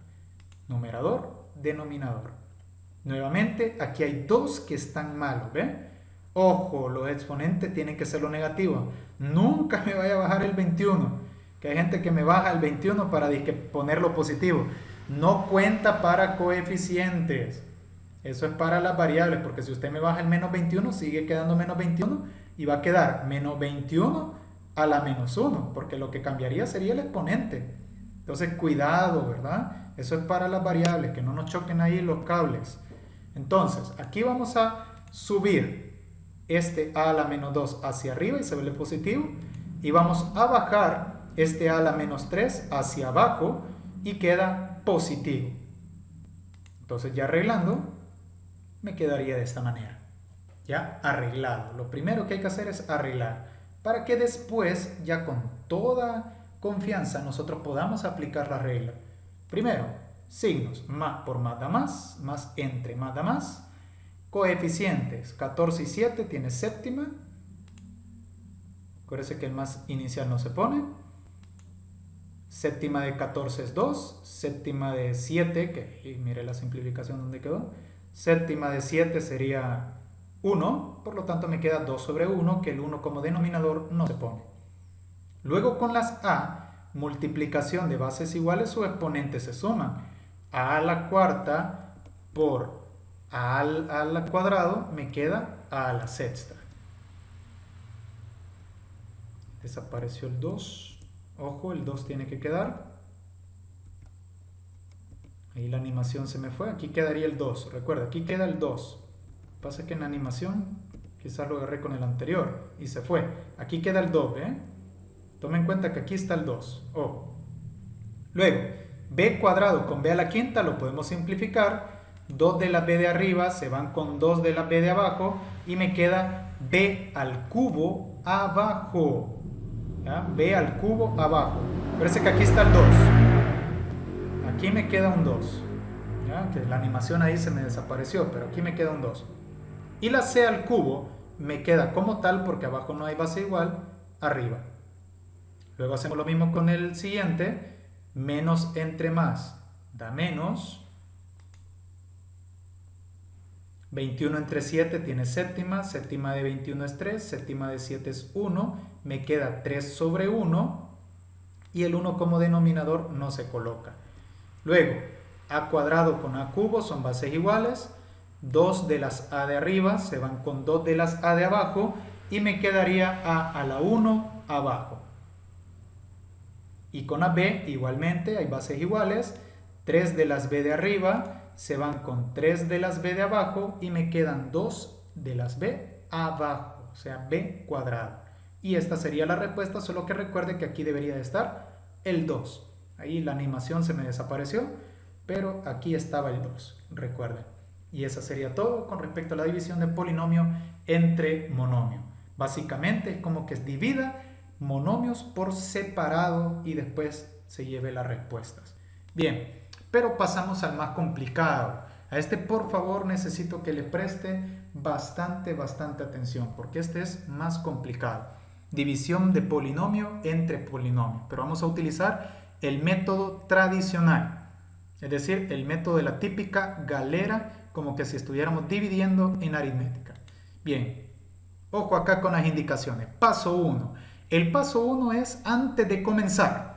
Numerador, denominador. Nuevamente, aquí hay dos que están malos, ¿ve? Ojo, los exponentes tienen que ser lo negativo. Nunca me vaya a bajar el 21. Que hay gente que me baja el 21 para ponerlo positivo. No cuenta para coeficientes. Eso es para las variables, porque si usted me baja el menos 21, sigue quedando menos 21 y va a quedar menos 21 a la menos 1, porque lo que cambiaría sería el exponente. Entonces, cuidado, ¿verdad? Eso es para las variables, que no nos choquen ahí los cables. Entonces, aquí vamos a subir este a la menos 2 hacia arriba y se vuelve positivo. Y vamos a bajar este a la menos 3 hacia abajo y queda positivo. Entonces, ya arreglando, me quedaría de esta manera. Ya arreglado. Lo primero que hay que hacer es arreglar, para que después, ya con toda confianza, nosotros podamos aplicar la regla. Primero, signos, más por más da más entre más da más. Coeficientes, 14 y 7 tiene séptima. Acuérdense que el más inicial no se pone. Séptima de 14 es 2. Séptima de 7, que mire la simplificación donde quedó. Séptima de 7 sería 1, por lo tanto me queda 2 sobre 1, que el 1 como denominador no se pone. Luego con las a, multiplicación de bases iguales o exponentes se suman. A la cuarta por a al cuadrado me queda a la sexta. Desapareció el 2. Ojo, el 2 tiene que quedar. Ahí la animación se me fue. Aquí quedaría el 2. Recuerda, aquí queda el 2. Pasa que en la animación quizás lo agarré con el anterior y se fue. Aquí queda el 2, ¿eh? Tomen en cuenta que aquí está el 2. Ojo. Luego, b cuadrado con b a la quinta lo podemos simplificar. 2 de la b de arriba se van con 2 de la b de abajo y me queda b al cubo abajo. ¿Ya? B al cubo abajo. Parece que aquí está el 2. Aquí me queda un 2. ¿Ya? Que la animación ahí se me desapareció, pero aquí me queda un 2. Y la c al cubo me queda como tal porque abajo no hay base igual, arriba. Luego hacemos lo mismo con el siguiente. Menos entre más da menos. 21 entre 7 tiene séptima. Séptima de 21 es 3. Séptima de 7 es 1. Me queda 3 sobre 1. Y el 1 como denominador no se coloca. Luego, a cuadrado con a cubo son bases iguales. 2 de las a de arriba se van con 2 de las a de abajo. Y me quedaría a la 1 abajo. Y con AB igualmente hay bases iguales. 3 de las b de arriba se van con 3 de las b de abajo y me quedan 2 de las b abajo, o sea, b cuadrado. Y esta sería la respuesta, solo que recuerde que aquí debería de estar el 2. Ahí la animación se me desapareció, pero aquí estaba el 2, recuerden. Y eso sería todo con respecto a la división de polinomio entre monomio. Básicamente es como que divida monomios por separado y después se lleve las respuestas. Bien, pero pasamos al más complicado. A este, por favor, necesito que le presten bastante atención, porque este es más complicado. División de polinomio entre polinomio. Pero vamos a utilizar el método tradicional, es decir, el método de la típica galera, como que si estuviéramos dividiendo en aritmética. Bien, ojo acá con las indicaciones. Paso 1. El paso 1 es antes de comenzar.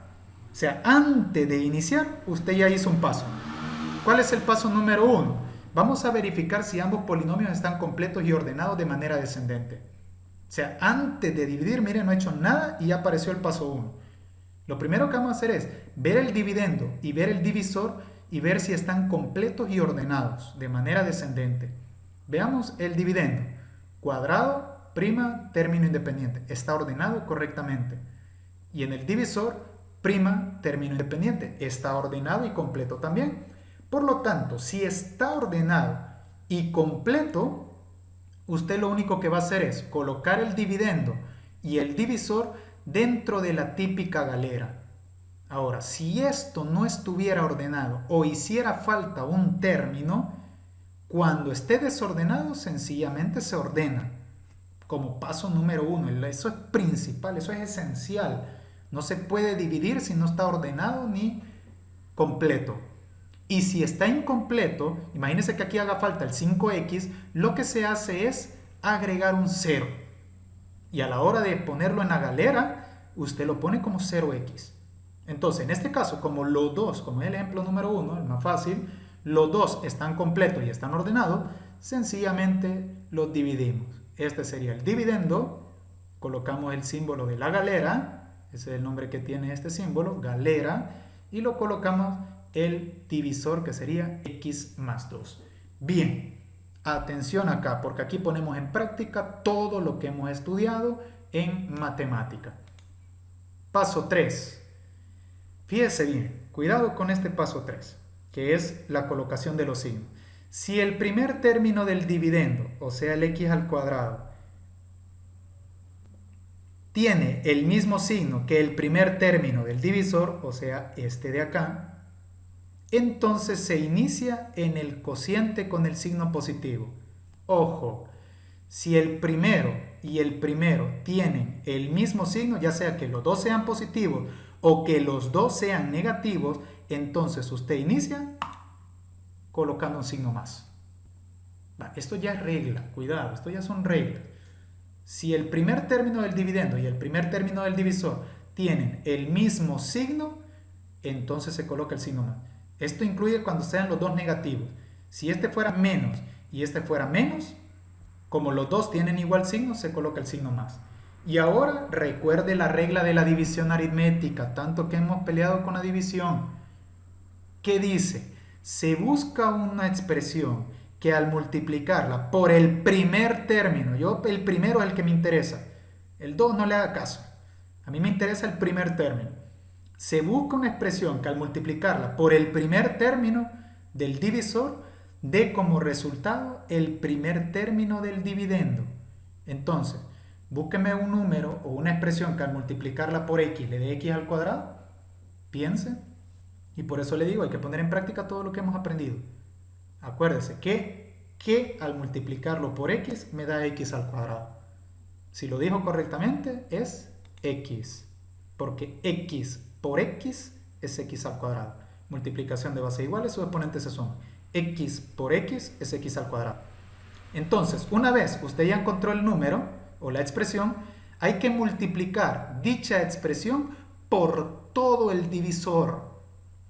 O sea, antes de iniciar, usted ya hizo un paso. ¿Cuál es el paso número 1? Vamos a verificar si ambos polinomios están completos y ordenados de manera descendente. O sea, antes de dividir, miren, no he hecho nada y ya apareció el paso 1. Lo primero que vamos a hacer es ver el dividendo y ver el divisor y ver si están completos y ordenados de manera descendente. Veamos el dividendo. Cuadrado, prima, término independiente. Está ordenado correctamente. Y en el divisor, prima término independiente. Está ordenado y completo también. Por lo tanto, si está ordenado y completo, usted lo único que va a hacer es colocar el dividendo y el divisor dentro de la típica galera. Ahora, si esto no estuviera ordenado o hiciera falta un término, cuando esté desordenado, sencillamente se ordena. Como paso número 1, eso es principal, eso es esencial. No se puede dividir si no está ordenado ni completo. Y si está incompleto, imagínense que aquí haga falta el 5x, lo que se hace es agregar un 0. Y a la hora de ponerlo en la galera, usted lo pone como 0x. Entonces, en este caso, como los dos, como es el ejemplo número 1, el más fácil, los dos están completos y están ordenados, sencillamente los dividimos. Este sería el dividendo, colocamos el símbolo de la galera, ese es el nombre que tiene este símbolo, galera, y lo colocamos el divisor que sería x más 2. Bien, atención acá, porque aquí ponemos en práctica todo lo que hemos estudiado en matemática. Paso 3. Fíjese bien, cuidado con este paso 3, que es la colocación de los signos. Si el primer término del dividendo, o sea el x al cuadrado, tiene el mismo signo que el primer término del divisor, o sea este de acá, entonces se inicia en el cociente con el signo positivo. Ojo, si el primero y el primero tienen el mismo signo, ya sea que los dos sean positivos o que los dos sean negativos, entonces usted inicia colocando un signo más. Esto ya es regla, cuidado, esto ya son reglas. Si el primer término del dividendo y el primer término del divisor tienen el mismo signo, entonces se coloca el signo más. Esto incluye cuando sean los dos negativos. Si este fuera menos y este fuera menos, como los dos tienen igual signo, se coloca el signo más. Y ahora recuerde la regla de la división aritmética, tanto que hemos peleado con la división. ¿Qué dice? Se busca una expresión que al multiplicarla por el primer término, el primero es el que me interesa, el 2 no le haga caso, a mí me interesa el primer término. Se busca una expresión que al multiplicarla por el primer término del divisor dé como resultado el primer término del dividendo. Entonces, búsqueme un número o una expresión que al multiplicarla por x le dé x al cuadrado. Piense. Y por eso le digo, hay que poner en práctica todo lo que hemos aprendido. Acuérdese que al multiplicarlo por x me da x al cuadrado. Si lo dijo correctamente es x, porque x por x es x al cuadrado. Multiplicación de bases iguales, sus exponentes se suman. X por x es x al cuadrado. Entonces, una vez usted ya encontró el número o la expresión, hay que multiplicar dicha expresión por todo el divisor.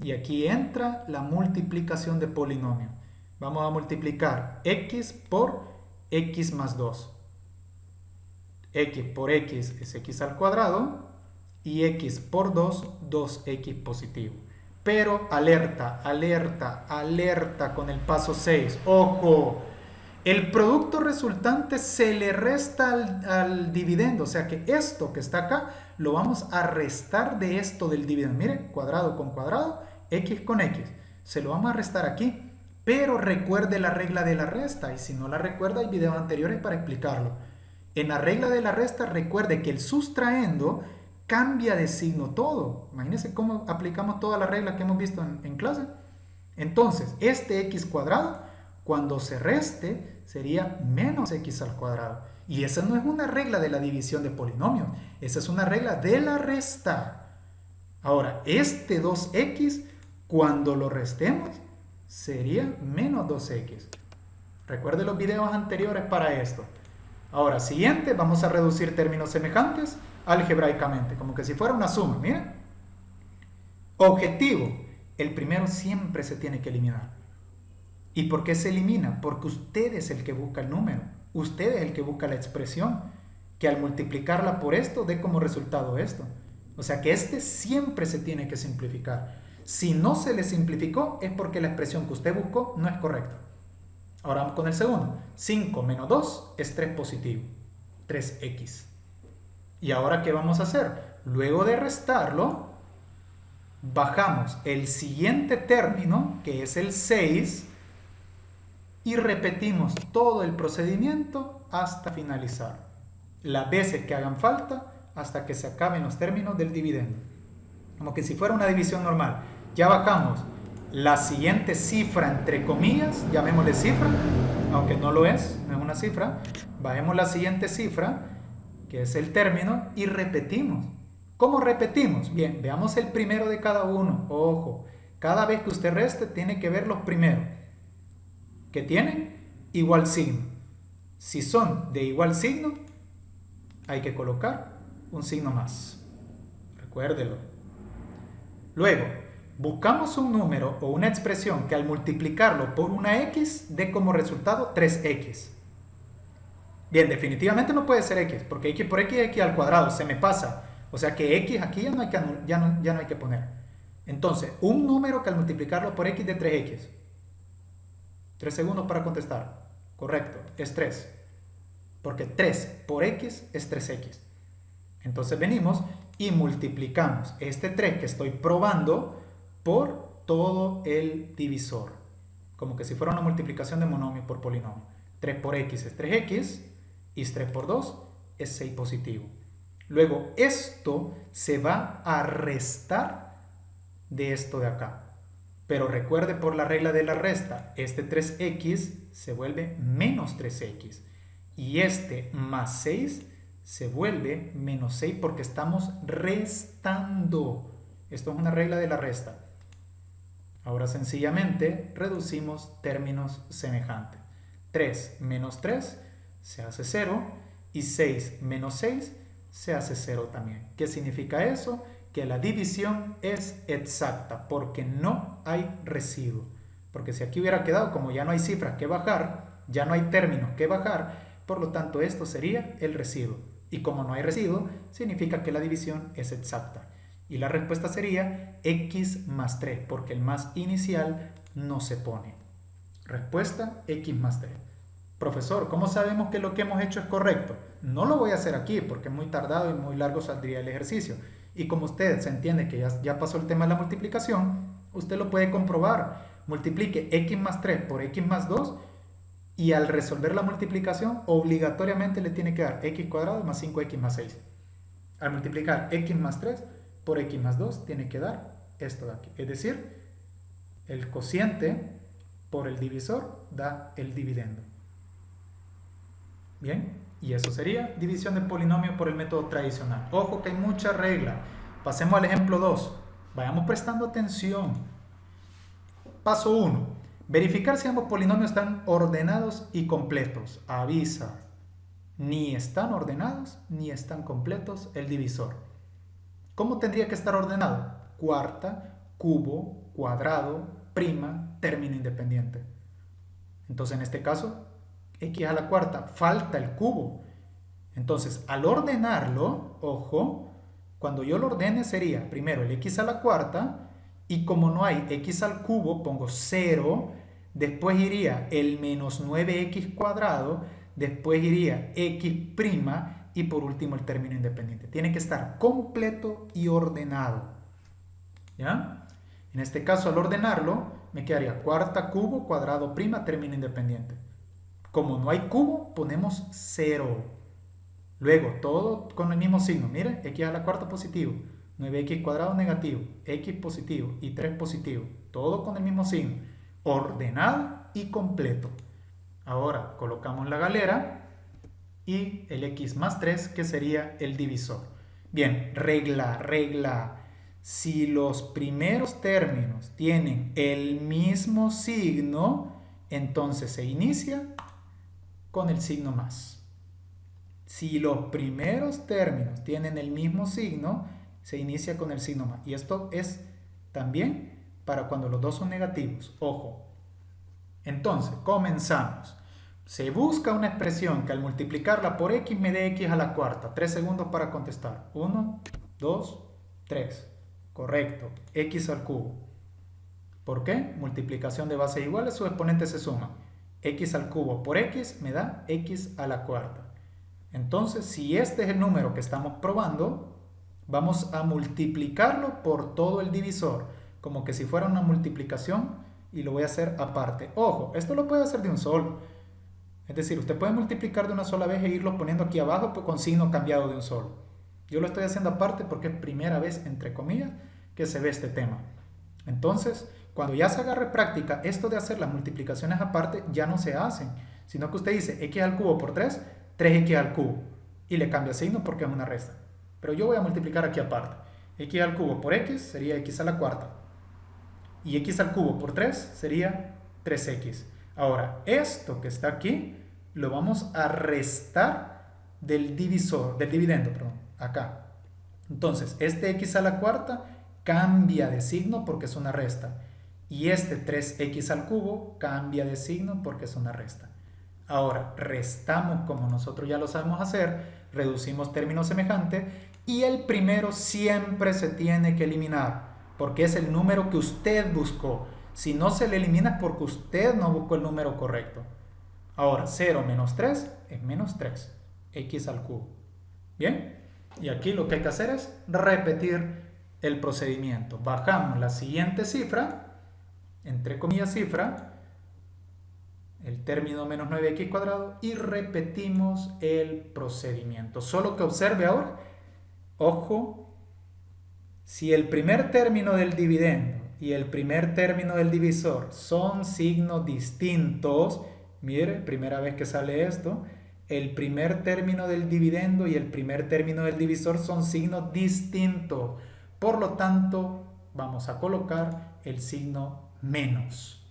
Y aquí entra la multiplicación de polinomio. Vamos a multiplicar x por x más 2. X por x es x al cuadrado y x por 2, 2x positivo. Pero alerta, alerta, alerta con el paso 6. ¡Ojo! El producto resultante se le resta al dividendo. O sea que esto que está acá lo vamos a restar de esto del dividendo. Mire, cuadrado con cuadrado, x con x. Se lo vamos a restar aquí. Pero recuerde la regla de la resta. Y si no la recuerda, hay videos anteriores para explicarlo. En la regla de la resta, recuerde que el sustraendo cambia de signo todo. Imagínense cómo aplicamos todas las reglas que hemos visto en clase. Entonces, este x cuadrado, cuando se reste, sería menos x al cuadrado. Y esa no es una regla de la división de polinomios. Esa es una regla de la resta. Ahora, este 2x, cuando lo restemos, sería menos 2x. Recuerde los videos anteriores para esto. Ahora, siguiente, vamos a reducir términos semejantes algebraicamente, como que si fuera una suma. Mira. Objetivo. El primero siempre se tiene que eliminar. ¿Y por qué se elimina? Porque usted es el que busca el número. Usted es el que busca la expresión, que al multiplicarla por esto dé como resultado esto. O sea que este siempre se tiene que simplificar. Si no se le simplificó es porque la expresión que usted buscó no es correcta. Ahora vamos con el segundo. 5 menos 2 es 3 positivo. 3x. ¿Y ahora qué vamos a hacer? Luego de restarlo, bajamos el siguiente término, que es el 6, y repetimos todo el procedimiento hasta finalizar. Las veces que hagan falta hasta que se acaben los términos del dividendo. Como que si fuera una división normal. Ya bajamos la siguiente cifra, entre comillas, llamémosle cifra, aunque no lo es, no es una cifra. Bajemos la siguiente cifra, que es el término, y repetimos. ¿Cómo repetimos? Bien, veamos el primero de cada uno. Ojo, cada vez que usted reste tiene que ver los primeros, que tienen igual signo. Si son de igual signo, hay que colocar un signo más. Recuérdelo. Luego, buscamos un número o una expresión que al multiplicarlo por una x dé como resultado 3x. Bien, definitivamente no puede ser x, porque x por x es x al cuadrado, se me pasa. O sea que x aquí ya no hay que poner. Entonces, un número que al multiplicarlo por x dé 3x. 3 segundos para contestar. Correcto, es 3. Porque 3 por x es 3x. Entonces venimos y multiplicamos este 3 que estoy probando por todo el divisor. Como que si fuera una multiplicación de monomio por polinomio. 3 por x es 3x y 3 por 2 es 6 positivo. Luego esto se va a restar de esto de acá. Pero recuerde por la regla de la resta, este 3x se vuelve menos 3x. Y este más 6 se vuelve menos 6 porque estamos restando. Esto es una regla de la resta. Ahora sencillamente reducimos términos semejantes. 3 menos 3 se hace 0 y 6 menos 6 se hace 0 también. ¿Qué significa eso? Que la división es exacta porque no hay residuo. Porque si aquí hubiera quedado, como ya no hay cifras que bajar, ya no hay términos que bajar, por lo tanto esto sería el residuo. Y como no hay residuo, significa que la división es exacta. Y la respuesta sería x más 3, porque el más inicial no se pone. Respuesta x más 3. Profesor, ¿cómo sabemos que lo que hemos hecho es correcto? No lo voy a hacer aquí porque es muy tardado y muy largo saldría el ejercicio. Y como usted se entiende que ya pasó el tema de la multiplicación, usted lo puede comprobar. Multiplique x más 3 por x más 2 y al resolver la multiplicación obligatoriamente le tiene que dar x cuadrado más 5x más 6. Al multiplicar x más 3 por x más 2 tiene que dar esto de aquí. Es decir, el cociente por el divisor da el dividendo. Bien, y eso sería división de polinomio por el método tradicional. Ojo que hay mucha regla. Pasemos al ejemplo 2. Vayamos prestando atención. Paso 1. Verificar si ambos polinomios están ordenados y completos. Avisa. Ni están ordenados ni están completos el divisor. ¿Cómo tendría que estar ordenado? Cuarta, cubo, cuadrado, prima, término independiente. Entonces en este caso, x a la cuarta, falta el cubo. Entonces al ordenarlo, ojo, cuando yo lo ordene sería primero el x a la cuarta y como no hay x al cubo pongo 0, después iría el menos 9x cuadrado, después iría x prima y por último el término independiente. Tiene que estar completo y ordenado. ¿Ya? En este caso al ordenarlo me quedaría cuarta, cubo, cuadrado, prima, término independiente. Como no hay cubo, ponemos 0. Luego, todo con el mismo signo. Mire, x a la cuarta positivo, 9x cuadrado negativo, x positivo y 3 positivo. Todo con el mismo signo. Ordenado y completo. Ahora colocamos la galera y el x más 3, que sería el divisor. Bien, regla. Si los primeros términos tienen el mismo signo, entonces se inicia con el signo más. Si los primeros términos tienen el mismo signo, se inicia con el signo más. Y esto es también para cuando los dos son negativos. Ojo. Entonces, comenzamos. Se busca una expresión que al multiplicarla por x me dé x a la cuarta. 3 segundos para contestar. 1, 2, 3. Correcto. X al cubo. ¿Por qué? Multiplicación de bases iguales, sus exponentes se suman. X al cubo por x me da x a la cuarta. Entonces, si este es el número que estamos probando, Vamos a multiplicarlo por todo el divisor, como que si fuera una multiplicación, y lo voy a hacer aparte. Ojo, esto lo puede hacer de un solo. Es decir, usted puede multiplicar de una sola vez e irlo poniendo aquí abajo pues, con signo cambiado de un solo. Yo lo estoy haciendo aparte porque es primera vez, entre comillas, que se ve este tema. Entonces, cuando ya se agarre práctica, esto de hacer las multiplicaciones aparte ya no se hacen, sino que usted dice x al cubo por 3, 3x al cubo, y le cambia signo porque es una resta. Pero yo voy a multiplicar aquí aparte. X al cubo por x sería x a la cuarta, y x al cubo por 3 sería 3x. Ahora, esto que está aquí lo vamos a restar del divisor, del dividendo, perdón, acá. Entonces, este x a la cuarta cambia de signo porque es una resta. Y este 3x al cubo cambia de signo porque es una resta. Ahora, restamos como nosotros ya lo sabemos hacer, reducimos términos semejantes y el primero siempre se tiene que eliminar porque es el número que usted buscó. Si no se le elimina es porque usted no buscó el número correcto. Ahora, 0 menos 3 es menos 3, x al cubo. ¿Bien? Y aquí lo que hay que hacer es repetir el procedimiento. Bajamos la siguiente cifra, entre comillas cifra, el término menos 9x cuadrado, y repetimos el procedimiento. Solo que observe ahora, ojo, si el primer término del dividendo y el primer término del divisor son signos distintos, mire, primera vez que sale esto, el primer término del dividendo y el primer término del divisor son signos distintos. Por lo tanto, vamos a colocar el signo menos.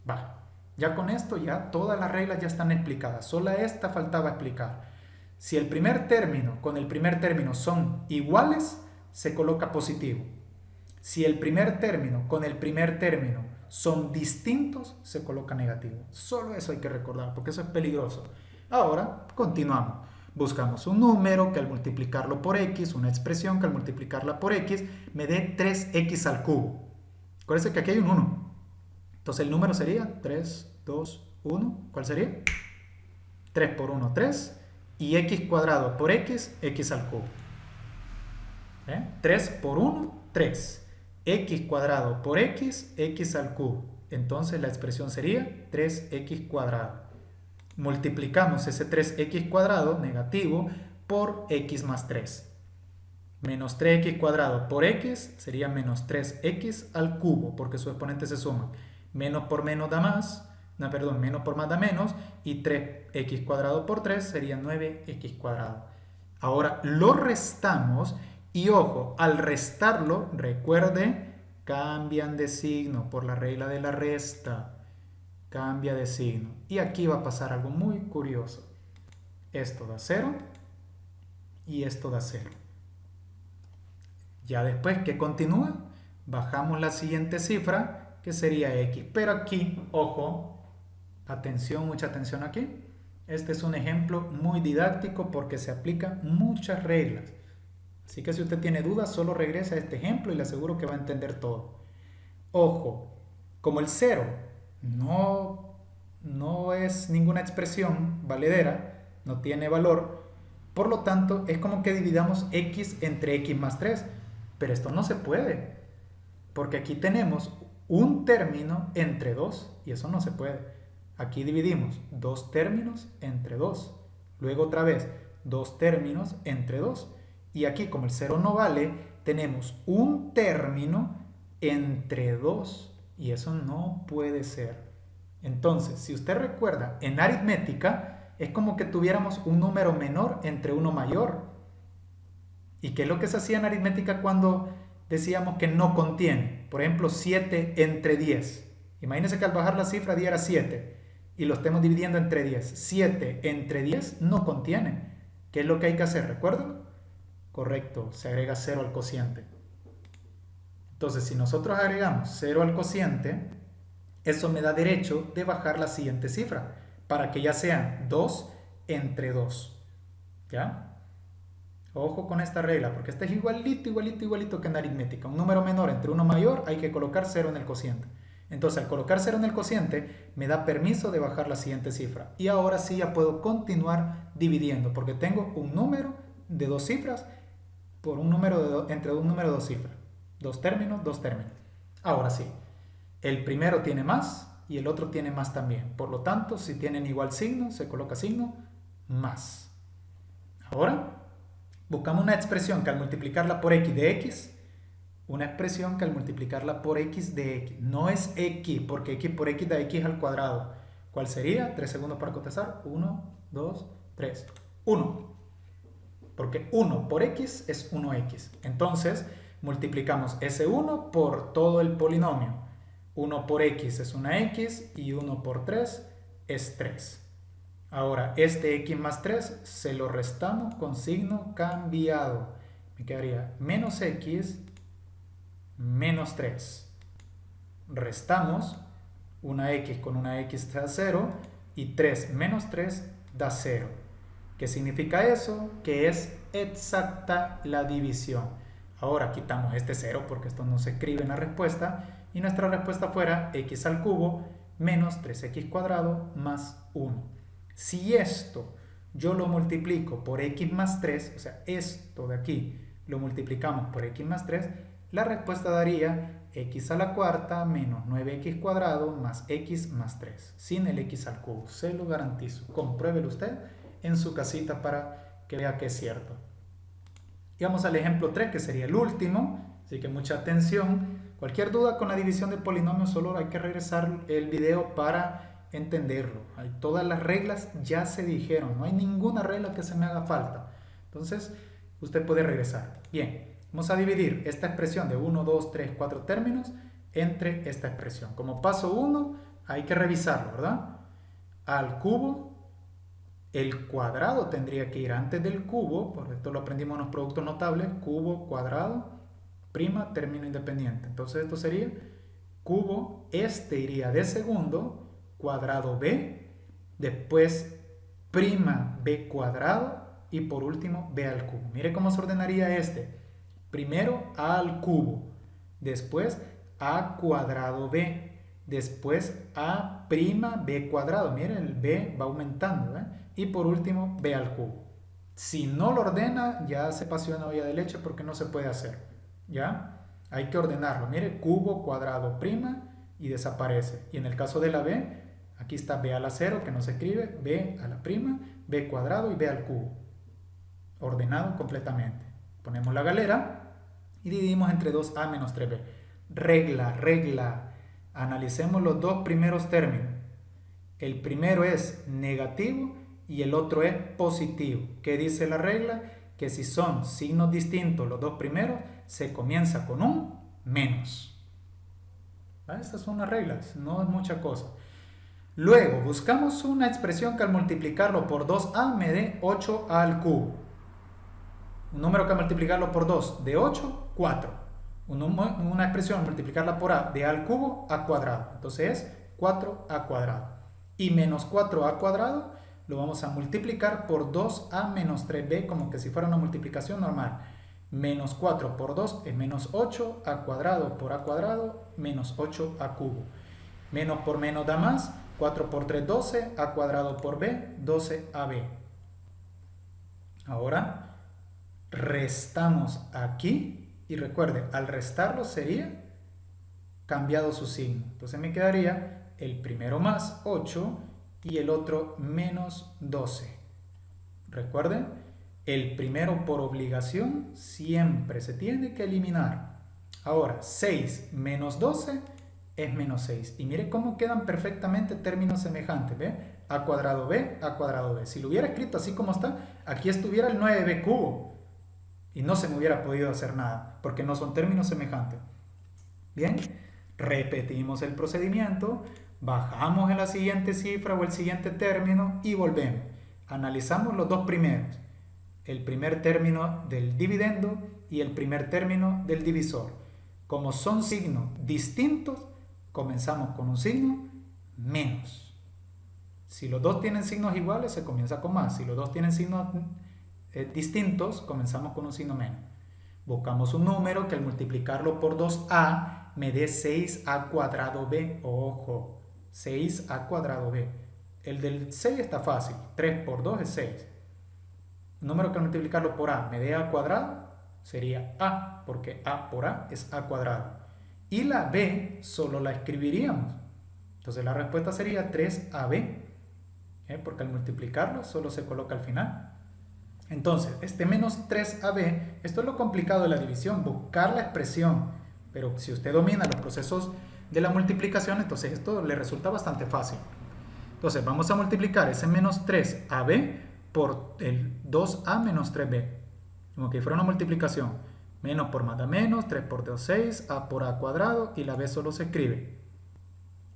Va, ya con esto ya todas las reglas ya están explicadas. Solo esta faltaba explicar. Si el primer término con el primer término son iguales, se coloca positivo. Si el primer término con el primer término son distintos, se coloca negativo. Solo eso hay que recordar, porque eso es peligroso. Ahora, continuamos. Buscamos un número que al multiplicarlo por x, una expresión que al multiplicarla por x, me dé 3x al cubo. Acuérdense que aquí hay un 1. Entonces el número sería 3, 2, 1. ¿Cuál sería? 3 por 1, 3. Y x cuadrado por x, x al cubo. 3 por 1, 3. X cuadrado por x, x al cubo. Entonces la expresión sería 3x cuadrado. Multiplicamos ese 3x cuadrado negativo por x más 3. Menos 3x cuadrado por x sería menos 3x al cubo, porque sus exponentes se suman. Menos por menos da más, no, perdón, menos por más da menos, y 3x cuadrado por 3 sería 9x cuadrado. Ahora lo restamos y ojo, al restarlo, recuerde, cambian de signo por la regla de la resta. Cambia de signo. Y aquí va a pasar algo muy curioso. Esto da 0 y esto da 0. Ya después que continúa, bajamos la siguiente cifra, que sería x. Pero aquí, ojo, atención, mucha atención aquí. Este es un ejemplo muy didáctico porque se aplican muchas reglas. Así que si usted tiene dudas, solo regrese a este ejemplo y le aseguro que va a entender todo. Ojo, como el 0 no es ninguna expresión valedera, no tiene valor, por lo tanto es como que dividamos x entre x más 3, pero esto no se puede, porque aquí tenemos un término entre 2 y eso no se puede. Aquí dividimos dos términos entre 2, luego otra vez dos términos entre 2, y aquí como el 0 no vale, tenemos un término entre 2. Y eso no puede ser. Entonces, si usted recuerda, en aritmética es como que tuviéramos un número menor entre uno mayor. ¿Y qué es lo que se hacía en aritmética cuando decíamos que no contiene? Por ejemplo, 7 entre 10. Imagínense que al bajar la cifra diera 7 y lo estemos dividiendo entre 10. 7 entre 10 no contiene. ¿Qué es lo que hay que hacer? ¿Recuerdan? Correcto, se agrega 0 al cociente. Entonces, si nosotros agregamos 0 al cociente, eso me da derecho de bajar la siguiente cifra, para que ya sean 2 entre 2. ¿Ya? Ojo con esta regla, porque este es igualito que en aritmética. Un número menor entre uno mayor, hay que colocar 0 en el cociente. Entonces, al colocar 0 en el cociente, me da permiso de bajar la siguiente cifra. Y ahora sí ya puedo continuar dividiendo, porque tengo un número de dos cifras por un número entre un número de dos cifras. Dos términos, dos términos. Ahora sí, el primero tiene más y el otro tiene más también. Por lo tanto, si tienen igual signo, se coloca signo más. Ahora, buscamos una expresión que al multiplicarla por x de x, una expresión que al multiplicarla por x de x, no es x, porque x por x da x al cuadrado. ¿Cuál sería? 3 segundos para contestar. 1, 2, 3. 1. Porque 1 por x es 1x. Entonces, multiplicamos ese 1 por todo el polinomio. 1 por x es una x y 1 por 3 es 3. Ahora, este x más 3 se lo restamos con signo cambiado. Me quedaría menos x menos 3. Restamos una x con una x da 0 y 3 menos 3 da 0. ¿Qué significa eso? Que es exacta la división. Ahora quitamos este 0 porque esto no se escribe en la respuesta y nuestra respuesta fuera x al cubo menos 3x cuadrado más 1. Si esto yo lo multiplico por x más 3, o sea, esto de aquí lo multiplicamos por x más 3, la respuesta daría x a la cuarta menos 9x cuadrado más x más 3, sin el x al cubo. Se lo garantizo. Compruébelo usted en su casita para que vea que es cierto. Y vamos al ejemplo 3, que sería el último, así que mucha atención. Cualquier duda con la división de polinomios, solo hay que regresar el video para entenderlo. Todas las reglas ya se dijeron, no hay ninguna regla que se me haga falta. Entonces, usted puede regresar. Bien, vamos a dividir esta expresión de 1, 2, 3, 4 términos entre esta expresión. Como paso 1, hay que revisarlo, ¿verdad? Al cubo, el cuadrado tendría que ir antes del cubo, por esto lo aprendimos en los productos notables, cubo, cuadrado, prima, término independiente. Entonces esto sería cubo, este iría de segundo, cuadrado b, después prima b cuadrado y por último b al cubo. Mire cómo se ordenaría este. Primero a al cubo, después a cuadrado b, después a prima b cuadrado. Mire, el b va aumentando, ¿eh? Y por último b al cubo. Si no lo ordena, ya se pasó una olla de leche porque no se puede hacer. ¿Ya? Hay que ordenarlo. Mire, cubo, cuadrado, prima y desaparece. Y en el caso de la b, aquí está b a la 0 que no se escribe, b a la prima, b cuadrado y b al cubo. Ordenado completamente. Ponemos la galera y dividimos entre 2a menos 3b. Regla. Analicemos los dos primeros términos. El primero es negativo y el otro es positivo. ¿Qué dice la regla? Que si son signos distintos los dos primeros, se comienza con un menos. ¿Vale? Estas son las reglas, no es mucha cosa. Luego, buscamos una expresión que al multiplicarlo por 2a me dé 8a al cubo. Un número que al multiplicarlo por 2 de 8, 4. Una expresión al multiplicarla por a de a al cubo, a cuadrado. Entonces es 4a cuadrado. Y menos 4a cuadrado lo vamos a multiplicar por 2a menos 3b, como que si fuera una multiplicación normal. Menos 4 por 2 es menos 8a cuadrado por a cuadrado, menos 8a cubo. Menos por menos da más, 4 por 3, 12, a cuadrado por b, 12ab. Ahora restamos aquí y recuerde, al restarlo sería cambiado su signo. Entonces me quedaría el primero más 8 y el otro menos 12. Recuerden, el primero por obligación siempre se tiene que eliminar. Ahora, 6 menos 12 es menos 6. Y mire cómo quedan perfectamente términos semejantes. ¿Ve? A cuadrado b, a cuadrado b. Si lo hubiera escrito así como está, aquí estuviera el 9b cubo. Y no se me hubiera podido hacer nada, porque no son términos semejantes. Bien, repetimos el procedimiento, bajamos en la siguiente cifra o el siguiente término y volvemos. Analizamos los dos primeros. El primer término del dividendo y el primer término del divisor. Como son signos distintos, comenzamos con un signo menos. Si los dos tienen signos iguales, se comienza con más. Si los dos tienen signos distintos, comenzamos con un signo menos. Buscamos un número que al multiplicarlo por 2a me dé 6a cuadrado b. Ojo, 6a cuadrado b. El del 6 está fácil. 3 por 2 es 6. Un número que al multiplicarlo por a me dé a cuadrado, sería A, porque A por A es A cuadrado. Y la B solo la escribiríamos. Entonces la respuesta sería 3AB, porque al multiplicarlo solo se coloca al final. Entonces, este menos 3AB, esto es lo complicado de la división, buscar la expresión. Pero si usted domina los procesos de la multiplicación, entonces esto le resulta bastante fácil. Entonces vamos a multiplicar ese menos 3AB por el 2A menos 3B. Como que fuera una multiplicación. Menos por más da menos, 3 por 2, 6, A por A cuadrado y la B solo se escribe.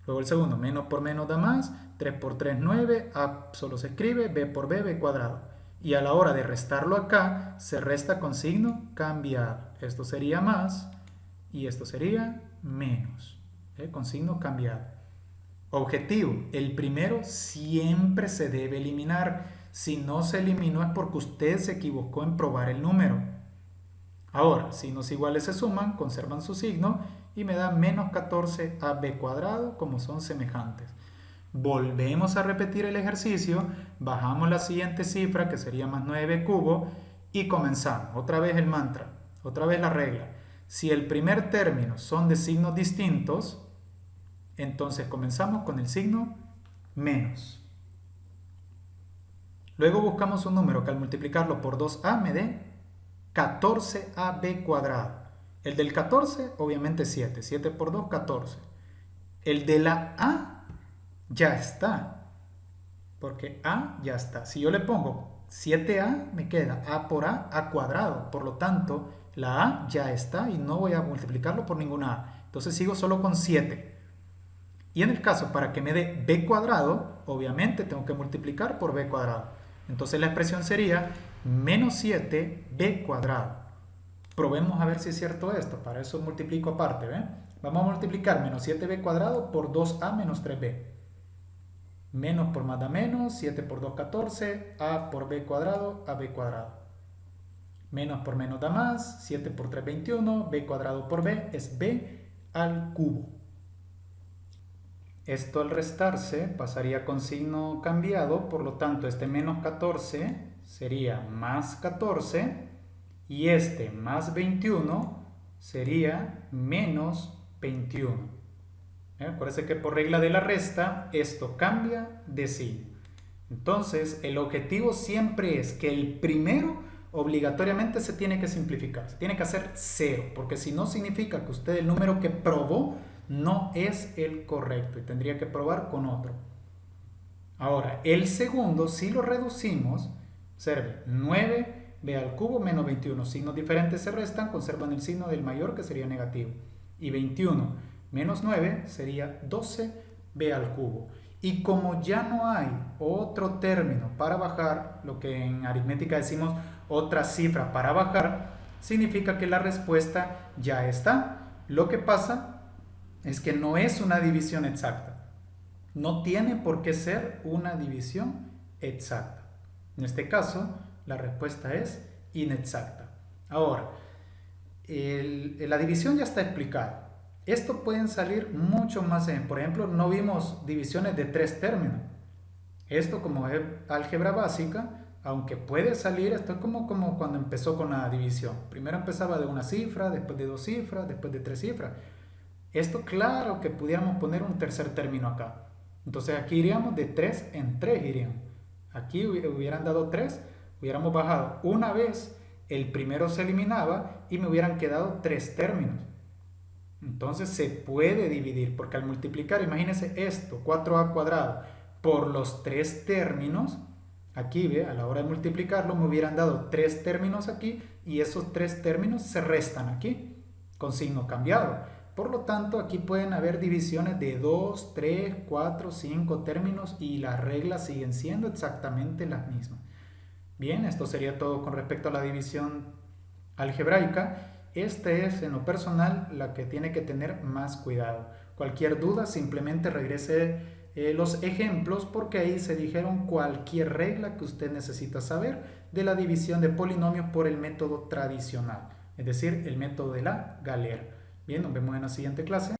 Luego el segundo, menos por menos da más, 3 por 3, 9, A solo se escribe, B por B, B cuadrado. Y a la hora de restarlo acá, se resta con signo cambiado. Esto sería más y esto sería menos, con signo cambiado. Objetivo, el primero siempre se debe eliminar. Si no se eliminó es porque usted se equivocó en probar el número. Ahora, signos iguales se suman, conservan su signo y me da menos 14ab cuadrado como son semejantes. Volvemos a repetir el ejercicio, bajamos la siguiente cifra que sería más 9b cubo y comenzamos. Otra vez el mantra, otra vez la regla. Si el primer término son de signos distintos, entonces comenzamos con el signo menos. Luego buscamos un número que al multiplicarlo por 2a me dé 14ab cuadrado. El del 14 obviamente 7. 7 por 2, 14. El de la a ya está. Porque a ya está. Si yo le pongo 7a me queda a por a cuadrado. Por lo tanto, la a ya está y no voy a multiplicarlo por ninguna a. Entonces sigo solo con 7. Y en el caso para que me dé b cuadrado, obviamente tengo que multiplicar por b cuadrado. Entonces la expresión sería menos 7b cuadrado. Probemos a ver si es cierto esto. Para eso multiplico aparte. Vamos a multiplicar menos 7b cuadrado por 2a menos 3b. Menos por más da menos, 7 por 2, 14, a por b cuadrado, ab cuadrado. Menos por menos da más, 7 por 3, 21, b cuadrado por b es b al cubo. Esto al restarse pasaría con signo cambiado, por lo tanto este menos 14 sería más 14 y este más 21 sería menos 21. Acuérdense que por regla de la resta esto cambia de signo. Entonces el objetivo siempre es que el primero obligatoriamente se tiene que simplificar, se tiene que hacer 0, porque si no significa que usted el número que probó no es el correcto y tendría que probar con otro. Ahora, el segundo, si lo reducimos, observe, 9b al cubo menos 21, signos diferentes se restan, conservan el signo del mayor que sería negativo. Y 21 menos 9 sería 12b al cubo. Y como ya no hay otro término para bajar, lo que en aritmética decimos otra cifra para bajar, significa que la respuesta ya está. Lo que pasa es que no es una división exacta. No tiene por qué ser una división exacta. En este caso, la respuesta es inexacta. Ahora, la división ya está explicada. Esto pueden salir mucho más. Por ejemplo, no vimos divisiones de 3 términos. Esto como es álgebra básica, aunque puede salir, esto es como cuando empezó con la división. Primero empezaba de una cifra, después de 2 cifras, después de 3 cifras. Esto claro que pudiéramos poner un tercer término acá. Entonces aquí iríamos de 3 en 3 iríamos. Aquí hubieran dado 3, hubiéramos bajado una vez, el primero se eliminaba y me hubieran quedado 3 términos. Entonces se puede dividir, porque al multiplicar, imagínense esto, 4a cuadrado, por los 3 términos, aquí a la hora de multiplicarlo me hubieran dado 3 términos aquí y esos 3 términos se restan aquí, con signo cambiado. Por lo tanto, aquí pueden haber divisiones de 2, 3, 4, 5 términos y las reglas siguen siendo exactamente las mismas. Bien, esto sería todo con respecto a la división algebraica. Este es, en lo personal, la que tiene que tener más cuidado. Cualquier duda, simplemente regrese los ejemplos porque ahí se dijeron cualquier regla que usted necesita saber de la división de polinomios por el método tradicional, es decir, el método de la galera. Bien, nos vemos en la siguiente clase.